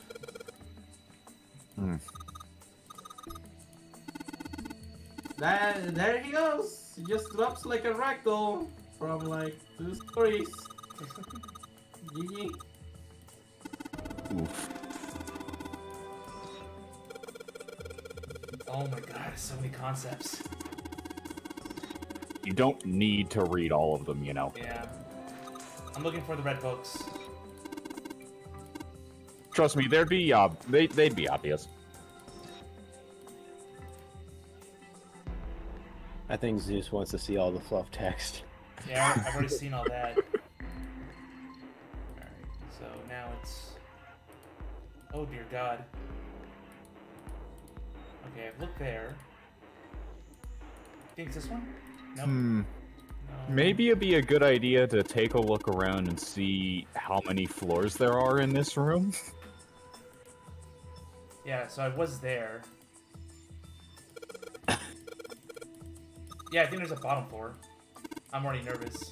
There he goes. He just drops like a ragdoll from like 2 stories. GG. Oof. Oh my god, so many concepts. You don't need to read all of them, you know. Yeah. I'm looking for the red books. Trust me, they'd be obvious. I think Zeus wants to see all the fluff text. Yeah, I've already seen all that. Alright, so now it's... Oh dear god. Okay, I've looked there. Think it's this one? Nope. No. Maybe it'd be a good idea to take a look around and see how many floors there are in this room. Yeah, so I was there. Yeah, I think there's a bottom floor. I'm already nervous.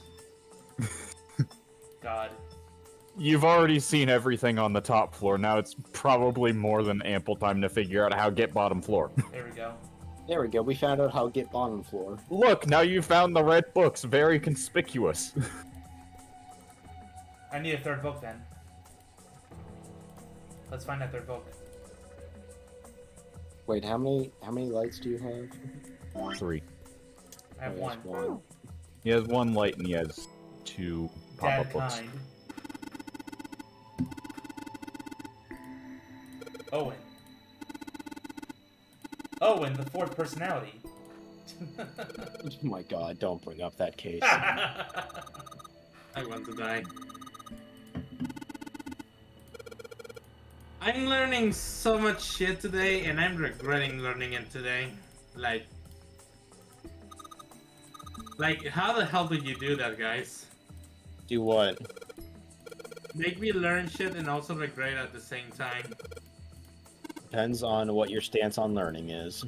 God. You've already seen everything on the top floor. Now it's probably more than ample time to figure out how to get bottom floor. There we go. There we go. We found out how to get bottom floor. Look, now you found the red books. Very conspicuous. I need a third book then. Let's find that third book. Wait, how many lights do you have? 3. I have one. He has 1 light and he has 2 pop-up books. Kind. Owen. Owen, the fourth personality. Oh my god, don't bring up that case. I want to die. I'm learning so much shit today, and I'm regretting learning it today. Like, how the hell did you do that, guys? Do what? Make me learn shit and also regret at the same time. Depends on what your stance on learning is.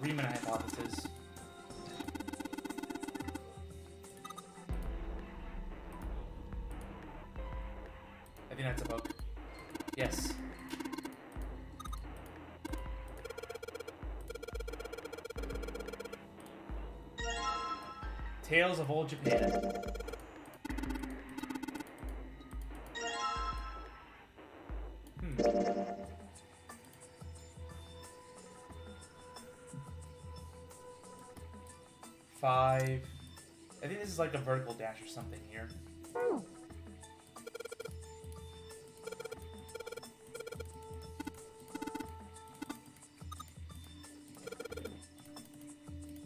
Riemann hypothesis. I think that's a book. Yes. Tales of Old Japan. Five. I think this is like a vertical dash or something here.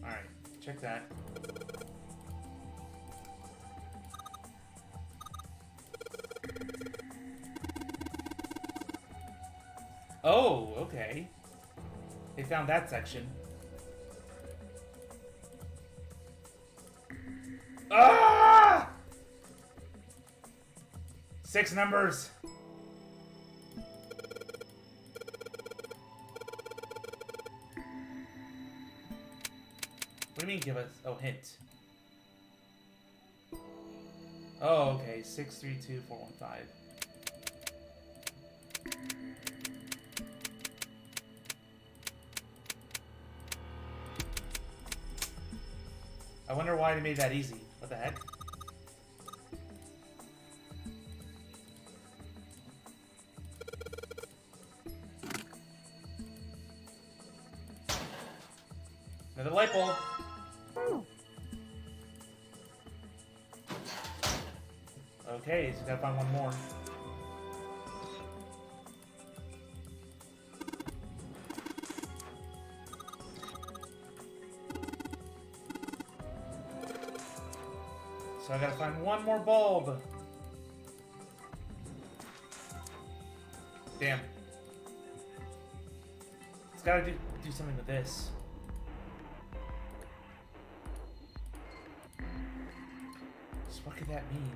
Alright, check that. Oh, okay. They found that section. Ah! 6 numbers. What do you mean give us? Oh, hint. Oh, okay. 632415. I wonder why they made that easy. What the heck? Another light bulb. Okay, so we gotta find one more. So I gotta find one more bulb. Damn. It's gotta do something with this. So what could that mean?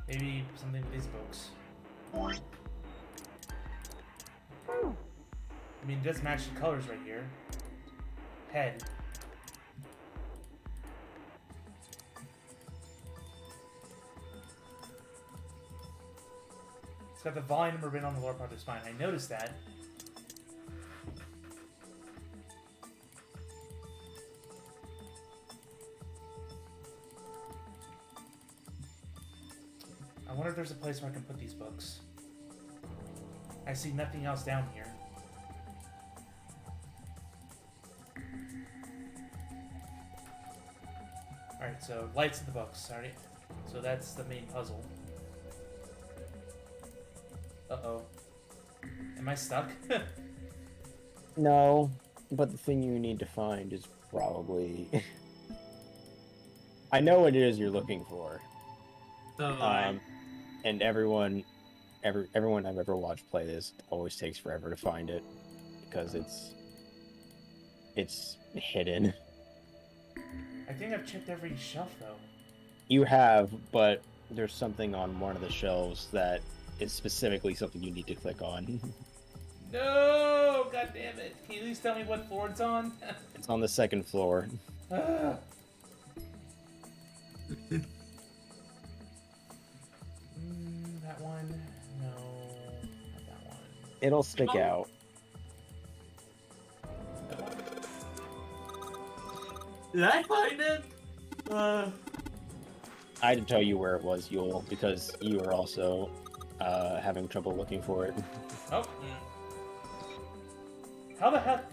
Maybe something with these books. I mean, it does match the colors right here. Head. It's got the volume number written on the lower part of the spine. I noticed that. I wonder if there's a place where I can put these books. I see nothing else down here. Alright, so lights in the books. Sorry. So that's the main puzzle. Uh-oh. Am I stuck? No, but the thing you need to find is probably... I know what it is you're looking for. And everyone I've ever watched play this always takes forever to find it because it's hidden. I think I've checked every shelf though. You have, but there's something on one of the shelves that is specifically something you need to click on. No! God damn it! Can you at least tell me what floor it's on? It's on the second floor. That one? No, not that one. It'll stick out. Did I find it? I had to tell you where it was, Yule, because you were also having trouble looking for it. Oh. How the heck?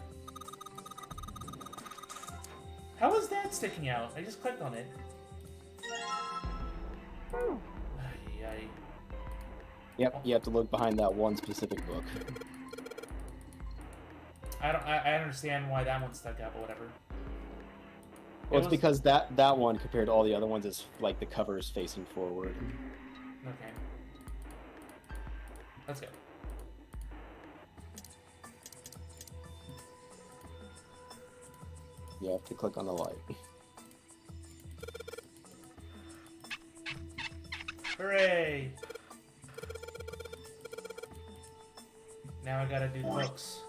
How is that sticking out? I just clicked on it. Yep, you have to look behind that one specific book. I understand why that one stuck out, but whatever. Well, it's because that one, compared to all the other ones, is like the cover is facing forward. Okay. Let's go. You have to click on the light. Hooray! Now I gotta do the books.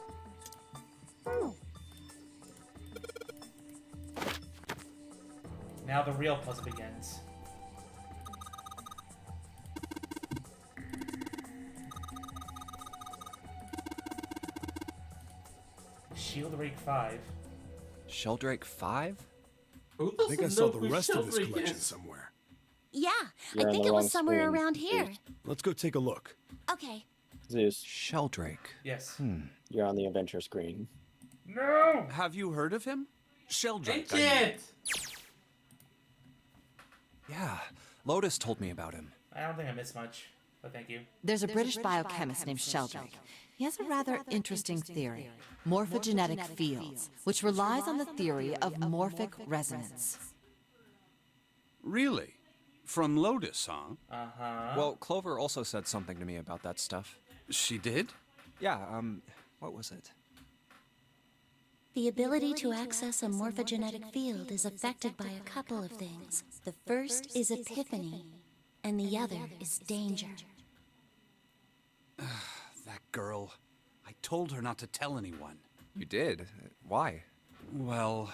Now the real puzzle begins. Shieldrake 5. Sheldrake 5? I think I saw the rest of this collection somewhere. Yeah, You're I on think the it was wrong somewhere screen, around here. Zeus. Let's go take a look. Okay. Zeus, Sheldrake. Yes. you're on the adventure screen. No! Have you heard of him? Sheldrake. Shit! Yeah, Lotus told me about him. I don't think I missed much, but thank you. There's a British biochemist named Sheldrake. He has a rather interesting theory, morphogenetic fields, which relies on the theory of morphic resonance. Really? From Lotus, huh? Uh-huh. Well, Clover also said something to me about that stuff. She did? Yeah, what was it? The ability to access a morphogenetic field is affected by a couple of things. The first is epiphany, and the other is danger. That girl. I told her not to tell anyone. You did? Why? Well...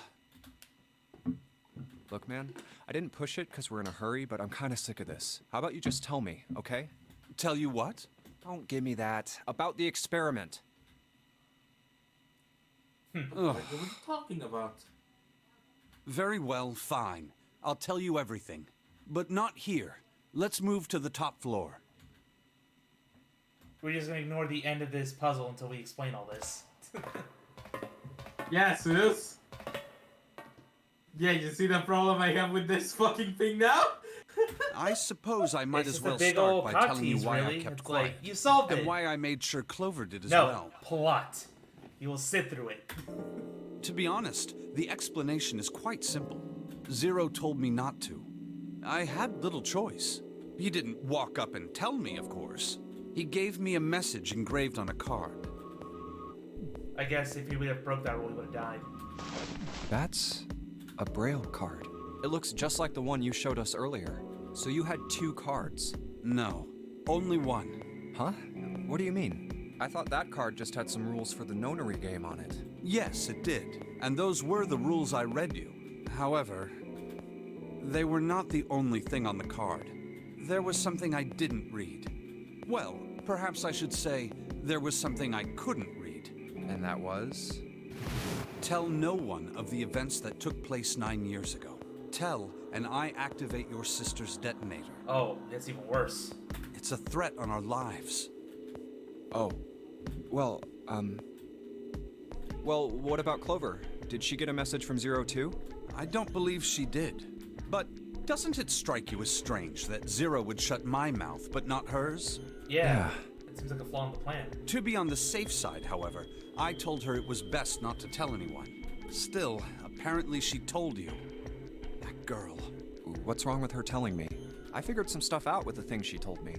Look, man, I didn't push it because we're in a hurry, but I'm kind of sick of this. How about you just tell me, okay? Tell you what? Don't give me that. About the experiment. What are we talking about? Very well, fine. I'll tell you everything. But not here. Let's move to the top floor. We're just gonna ignore the end of this puzzle until we explain all this. Yeah, Zeus. Yeah, you see the problem I have with this fucking thing now? I suppose I might It's as just a well big start old by cock telling you tease, why really. I kept It's quiet. like, you solved and it. why I made sure Clover did as No, well. plot. You will sit through it. To be honest, the explanation is quite simple. Zero told me not to. I had little choice. He didn't walk up and tell me, of course. He gave me a message engraved on a card. I guess if he would have broke that rule, he would have died. That's a Braille card. It looks just like the one you showed us earlier. So you had 2 cards. No, only one. Huh? What do you mean? I thought that card just had some rules for the nonary game on it. Yes, it did. And those were the rules I read you. However, they were not the only thing on the card. There was something I didn't read. Well, perhaps I should say, there was something I couldn't read. And that was? Tell no one of the events that took place 9 years ago. Tell, and I activate your sister's detonator. Oh, that's even worse. It's a threat on our lives. Oh. Well, Well, what about Clover? Did she get a message from Zero too? I don't believe she did. But doesn't it strike you as strange that Zero would shut my mouth, but not hers? Yeah. It seems like a flaw in the plan. To be on the safe side, however, I told her it was best not to tell anyone. Still, apparently she told you. That girl. What's wrong with her telling me? I figured some stuff out with the things she told me.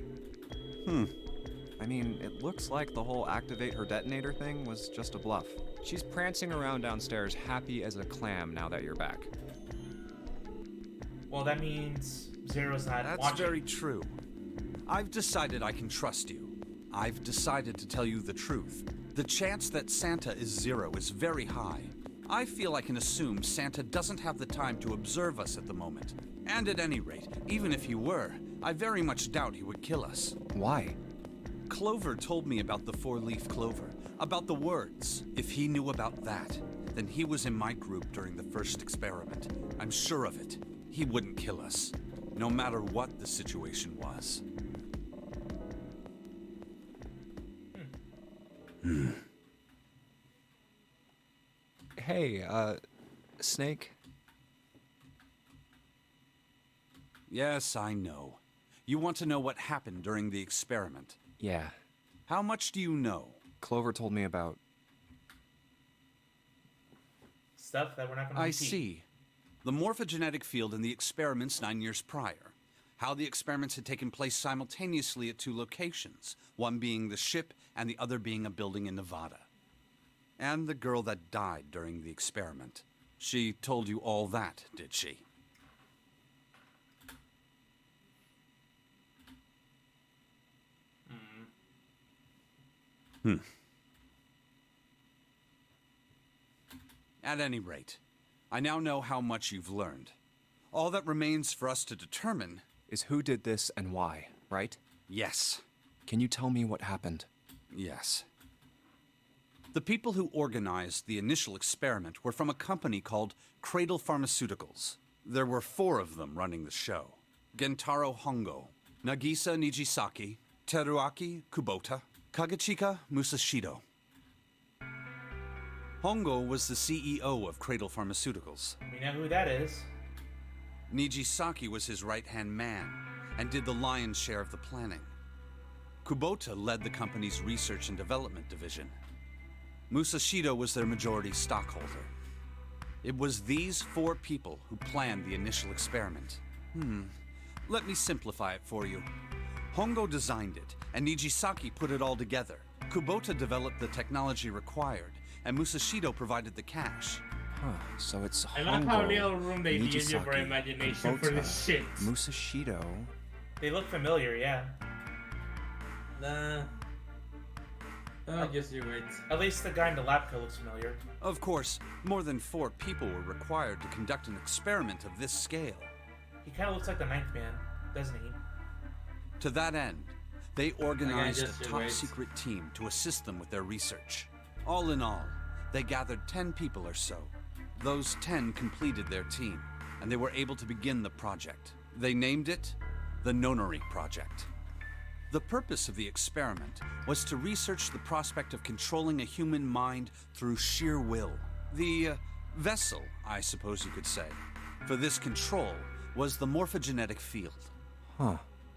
I mean, it looks like the whole activate her detonator thing was just a bluff. She's prancing around downstairs happy as a clam now that you're back. Well, that means Zero's not That's watching. very true. I've decided I can trust you. I've decided to tell you the truth. The chance that Santa is Zero is very high. I feel I can assume Santa doesn't have the time to observe us at the moment. And at any rate, even if he were, I very much doubt he would kill us. Why? Clover told me about the four-leaf clover, about the words. If he knew about that, then he was in my group during the first experiment. I'm sure of it. He wouldn't kill us, no matter what the situation was. Hey, Snake? Yes, I know. You want to know what happened during the experiment. Yeah. How much do you know? Clover told me about... Stuff that we're not going to I repeat. see. The morphogenetic field in the experiments 9 years prior. How the experiments had taken place simultaneously at 2 locations, one being the ship and the other being a building in Nevada. And the girl that died during the experiment. She told you all that, did she? At any rate, I now know how much you've learned. All that remains for us to determine is who did this and why, right? Yes. Can you tell me what happened? Yes. The people who organized the initial experiment were from a company called Cradle Pharmaceuticals. There were 4 of them running the show. Gentaro Hongo, Nagisa Nijisaki, Teruaki Kubota, Kagechika Musashido. Hongo was the CEO of Cradle Pharmaceuticals. We know who that is. Nijisaki was his right-hand man and did the lion's share of the planning. Kubota led the company's research and development division. Musashido was their majority stockholder. It was these 4 people who planned the initial experiment. Let me simplify it for you. Hongo designed it, and Nijisaki put it all together. Kubota developed the technology required, and Musashido provided the cash. So it's I Hongo, love how little room they give you for Nijisaki, imagination for Kubota, this shit. Musashido. They look familiar, yeah. Nah. I guess you're right. At least the guy in the lab coat looks familiar. Of course, more than 4 people were required to conduct an experiment of this scale. He kind of looks like the Ninth Man, doesn't he? To that end, they organized just a you're right. top-secret team to assist them with their research. All in all, they gathered 10 people or so. Those 10 completed their team, and they were able to begin the project. They named it the Nonary Project. The purpose of the experiment was to research the prospect of controlling a human mind through sheer will. The vessel, I suppose you could say, for this control was the morphogenetic field.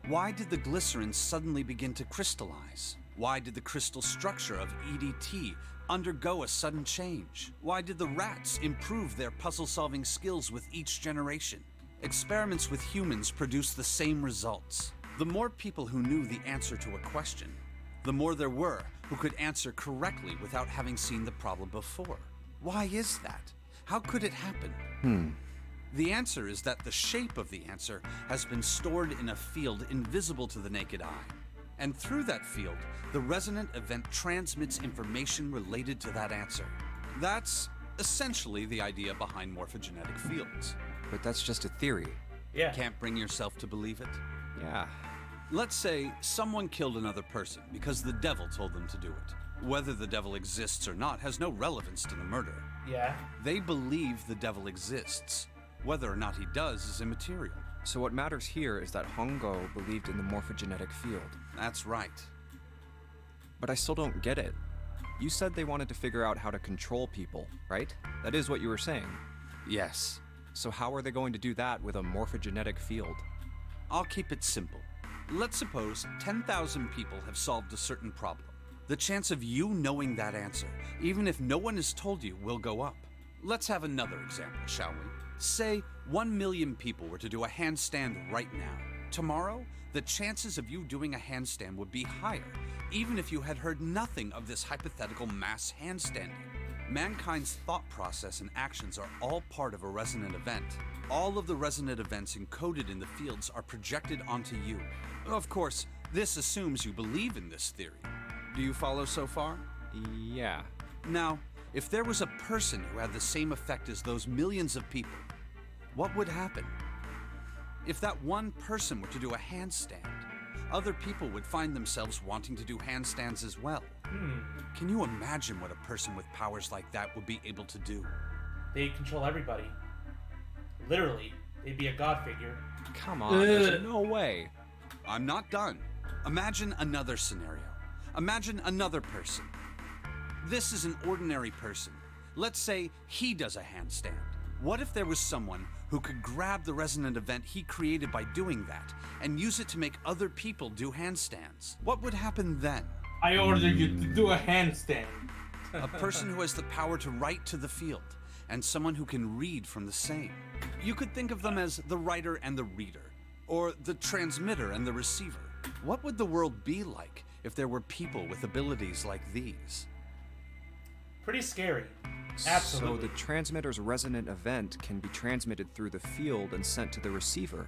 Why did the glycerin suddenly begin to crystallize? Why did the crystal structure of EDT undergo a sudden change? Why did the rats improve their puzzle-solving skills with each generation? Experiments with humans produced the same results. The more people who knew the answer to a question, the more there were who could answer correctly without having seen the problem before. Why is that? How could it happen? The answer is that the shape of the answer has been stored in a field invisible to the naked eye. And through that field, the resonant event transmits information related to that answer. That's essentially the idea behind morphogenetic fields. But that's just a theory. Yeah. Can't bring yourself to believe it? Yeah. Let's say someone killed another person because the devil told them to do it. Whether the devil exists or not has no relevance to the murder. Yeah. They believe the devil exists. Whether or not he does is immaterial. So what matters here is that Hongo believed in the morphogenetic field. That's right. But I still don't get it. You said they wanted to figure out how to control people, right? That is what you were saying. Yes. So how are they going to do that with a morphogenetic field? I'll keep it simple. Let's suppose 10,000 people have solved a certain problem. The chance of you knowing that answer, even if no one has told you, will go up. Let's have another example, shall we? Say 1 million people were to do a handstand right now. Tomorrow, the chances of you doing a handstand would be higher, even if you had heard nothing of this hypothetical mass handstanding. Mankind's thought process and actions are all part of a resonant event. All of the resonant events encoded in the fields are projected onto you. Of course, this assumes you believe in this theory. Do you follow so far? Yeah. Now, if there was a person who had the same effect as those millions of people, what would happen? If that one person were to do a handstand, other people would find themselves wanting to do handstands as well. Can you imagine what a person with powers like that would be able to do? They'd control everybody. Literally, they'd be a god figure. Come on, there's no way. I'm not done. Imagine another scenario. Imagine another person. This is an ordinary person. Let's say he does a handstand. What if there was someone who could grab the resonant event he created by doing that and use it to make other people do handstands? What would happen then? I order you to do a handstand. A person who has the power to write to the field, and someone who can read from the same. You could think of them as the writer and the reader, or the transmitter and the receiver. What would the world be like if there were people with abilities like these? Pretty scary. Absolutely. So the transmitter's resonant event can be transmitted through the field and sent to the receiver.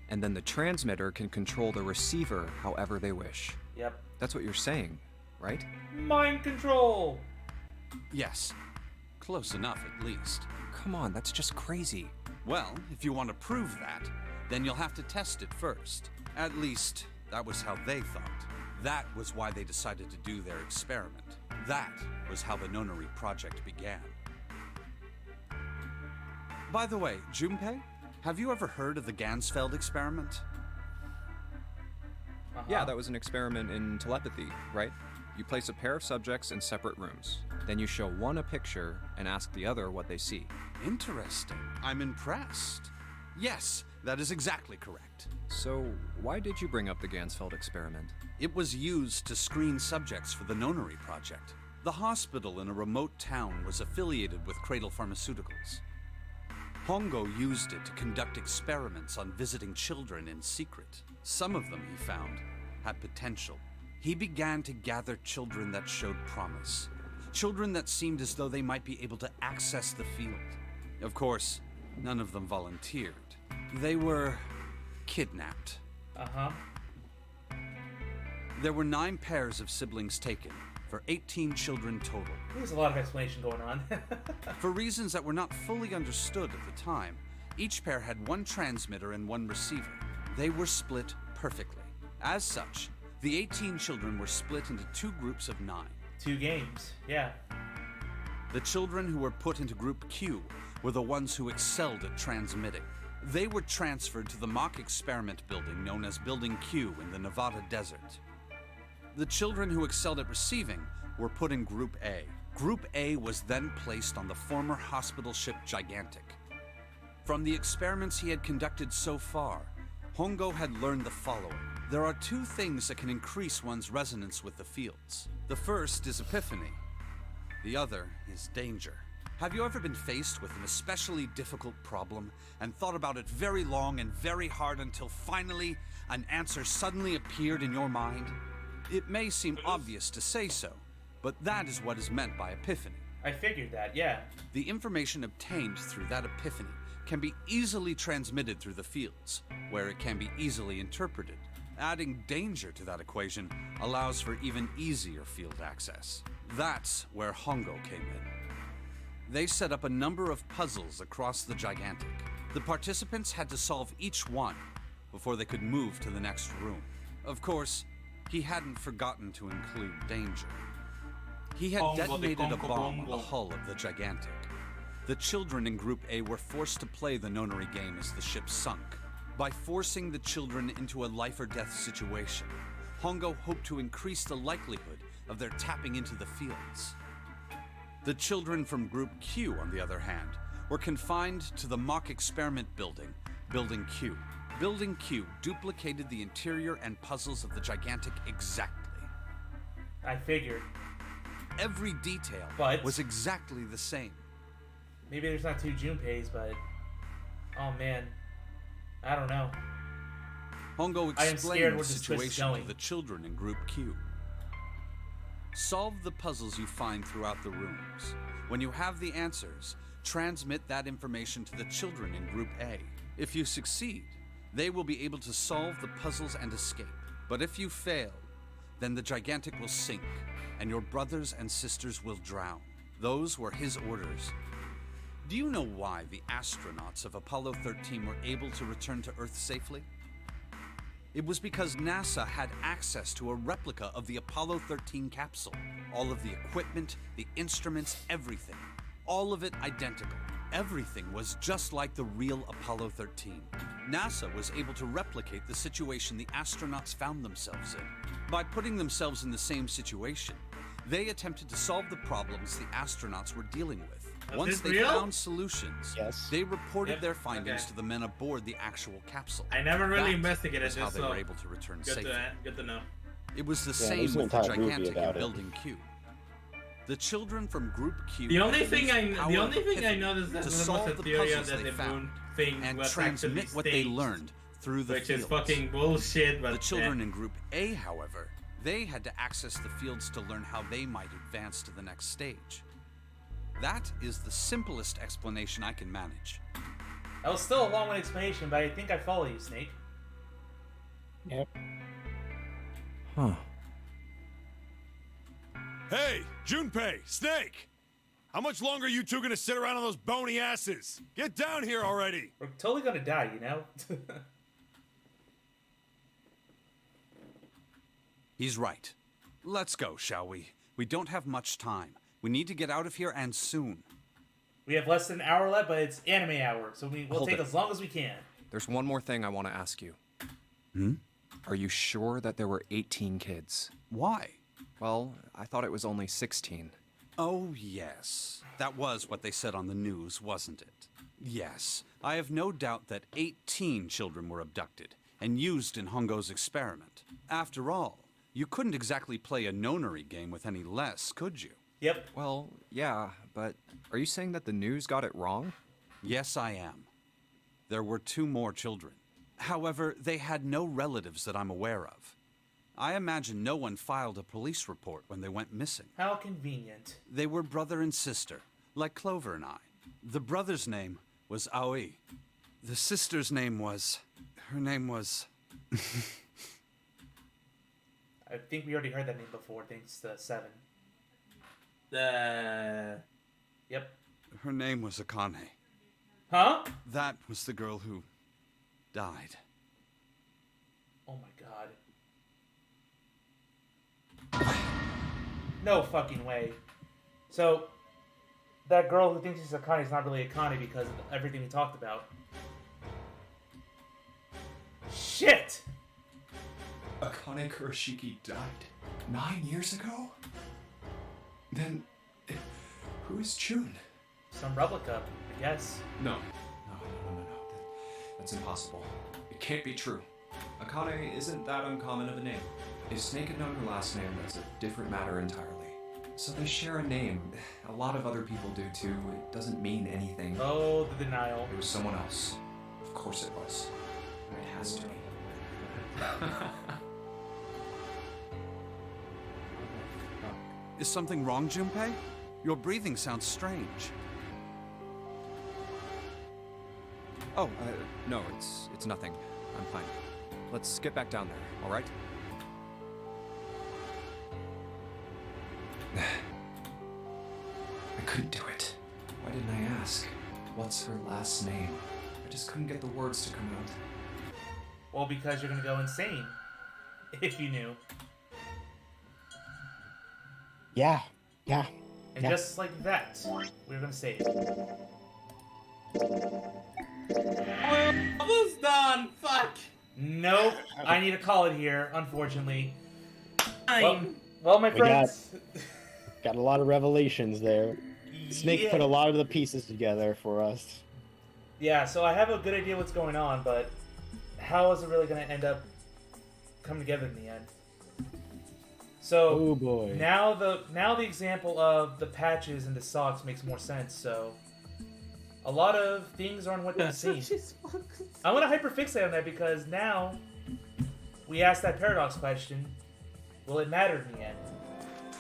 And then the transmitter can control the receiver however they wish. Yep. That's what you're saying, right? Mind control! Yes. Close enough, at least. Come on, that's just crazy. Well, if you want to prove that, then you'll have to test it first. At least, that was how they thought. That was why they decided to do their experiment. That was how the Nonary project began. By the way, Junpei, have you ever heard of the Gansfeld experiment? Yeah, that was an experiment in telepathy, right? You place a pair of subjects in separate rooms. Then you show one a picture and ask the other what they see. Interesting. I'm impressed. Yes, that is exactly correct. So, why did you bring up the Gansfeld experiment? It was used to screen subjects for the Nonary project. The hospital in a remote town was affiliated with Cradle Pharmaceuticals. Hongo used it to conduct experiments on visiting children in secret. Some of them, he found, had potential. He began to gather children that showed promise. Children that seemed as though they might be able to access the field. Of course, none of them volunteered. They were kidnapped. There were 9 pairs of siblings taken, for 18 children total. There's a lot of explanation going on. For reasons that were not fully understood at the time, each pair had one transmitter and one receiver. They were split perfectly. As such, the 18 children were split into 2 groups of 9. 2 games, yeah. The children who were put into Group Q were the ones who excelled at transmitting. They were transferred to the mock experiment building known as Building Q in the Nevada desert. The children who excelled at receiving were put in Group A. Group A was then placed on the former hospital ship Gigantic. From the experiments he had conducted so far, Hongo had learned the following. There are 2 things that can increase one's resonance with the fields. The first is epiphany. The other is danger. Have you ever been faced with an especially difficult problem and thought about it very long and very hard until finally an answer suddenly appeared in your mind? It may seem obvious to say so, but that is what is meant by epiphany. I figured that, yeah. The information obtained through that epiphany can be easily transmitted through the fields, where it can be easily interpreted. Adding danger to that equation allows for even easier field access. That's where Hongo came in. They set up a number of puzzles across the Gigantic. The participants had to solve each one. before they could move to the next room. Of course, he hadn't forgotten to include danger. He had detonated a bomb on the hull of the Gigantic. The children in Group A were forced to play the nonary game as the ship sunk. By forcing the children into a life-or-death situation, Hongo hoped to increase the likelihood of their tapping into the fields. The children from Group Q, on the other hand, were confined to the mock experiment building, Building Q. Building Q duplicated the interior and puzzles of the Gigantic exactly. I figured. Every detail was exactly the same. Maybe there's not 2 Junpeis, but... Oh man. I don't know. Hongo explained the situation to the children in Group Q. Solve the puzzles you find throughout the rooms. When you have the answers, transmit that information to the children in Group A. If you succeed, they will be able to solve the puzzles and escape. But if you fail, then the Gigantic will sink, and your brothers and sisters will drown. Those were his orders. Do you know why the astronauts of Apollo 13 were able to return to Earth safely? It was because NASA had access to a replica of the Apollo 13 capsule. All of the equipment, the instruments, everything. All of it identical. Everything was just like the real Apollo 13. NASA was able to replicate the situation the astronauts found themselves in. By putting themselves in the same situation, they attempted to solve the problems the astronauts were dealing with. Once they found solutions, they reported their findings to the men aboard the actual capsule. I never really investigated this, this, how they so were able to return safely. Good to know. It was the same with the Gigantic in Building Q. The children from Group Q. The only thing I noticed is that to there solve was a the theory puzzles that they the found moon thing and was transmit actually what they staged, learned through the which fields. is fucking bullshit. But the children in Group A, however, they had to access the fields to learn how they might advance to the next stage. That is the simplest explanation I can manage. That was still a long explanation, but I think I follow you, Snake. Yep. Huh. Hey, Junpei, Snake! How much longer are you two gonna sit around on those bony asses? Get down here already! We're totally gonna die, you know? He's right. Let's go, shall we? We don't have much time. We need to get out of here, and soon. We have less than an hour left, but it's anime hour, so we'll Hold take it. as long as we can. There's one more thing I want to ask you. Hmm? Are you sure that there were 18 kids? Why? Well, I thought it was only 16. Oh, yes. That was what they said on the news, wasn't it? Yes. I have no doubt that 18 children were abducted and used in Hongo's experiment. After all, you couldn't exactly play a nonary game with any less, could you? Yep. Well, yeah, but are you saying that the news got it wrong? Yes, I am. There were 2 more children. However, they had no relatives that I'm aware of. I imagine no one filed a police report when they went missing. How convenient. They were brother and sister, like Clover and I. The brother's name was Aoi. The sister's name was... Her name was... I think we already heard that name before, thanks to 7. Yep. Her name was Akane. Huh? That was the girl who died. Oh my god. No fucking way. So, that girl who thinks she's Akane is not really Akane because of everything we talked about. Shit! Akane Kurashiki died 9 years ago? Then, who is June? Some replica, I guess. No. That's impossible. It can't be true. Akane isn't that uncommon of a name. If Snake had known her last name, that's a different matter entirely. So they share a name. A lot of other people do too. It doesn't mean anything. Oh, the denial. It was someone else. Of course it was. It has to be. Is something wrong, Junpei? Your breathing sounds strange. Oh, no, it's nothing. I'm fine. Let's get back down there, all right? I couldn't do it. Why didn't I ask? What's her last name? I just couldn't get the words to come out. Well, because you're gonna go insane. If you knew. Yeah. And just like that, we're gonna save. Almost done. Fuck. Nope. I need to call it here, unfortunately. Fine. Well, my friends. Got a lot of revelations there. Snake put a lot of the pieces together for us. Yeah, so I have a good idea what's going on, but how is it really going to end up coming together in the end? So oh boy. Now the example of the patches and the socks makes more sense. So a lot of things aren't what they seem. I'm going to hyperfixate on that because now we ask that paradox question: will it matter in the end?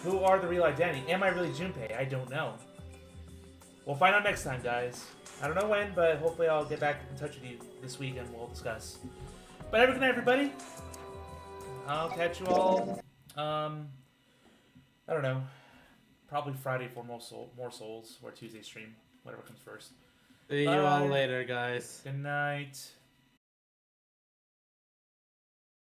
Who are the real identity? Am I really Junpei? I don't know. We'll find out next time, guys. I don't know when, but hopefully I'll get back in touch with you this week and we'll discuss. But have a good night, everybody. I'll catch you all, I don't know, probably Friday for more Souls, or Tuesday stream, whatever comes first. See you all later, guys. Good night.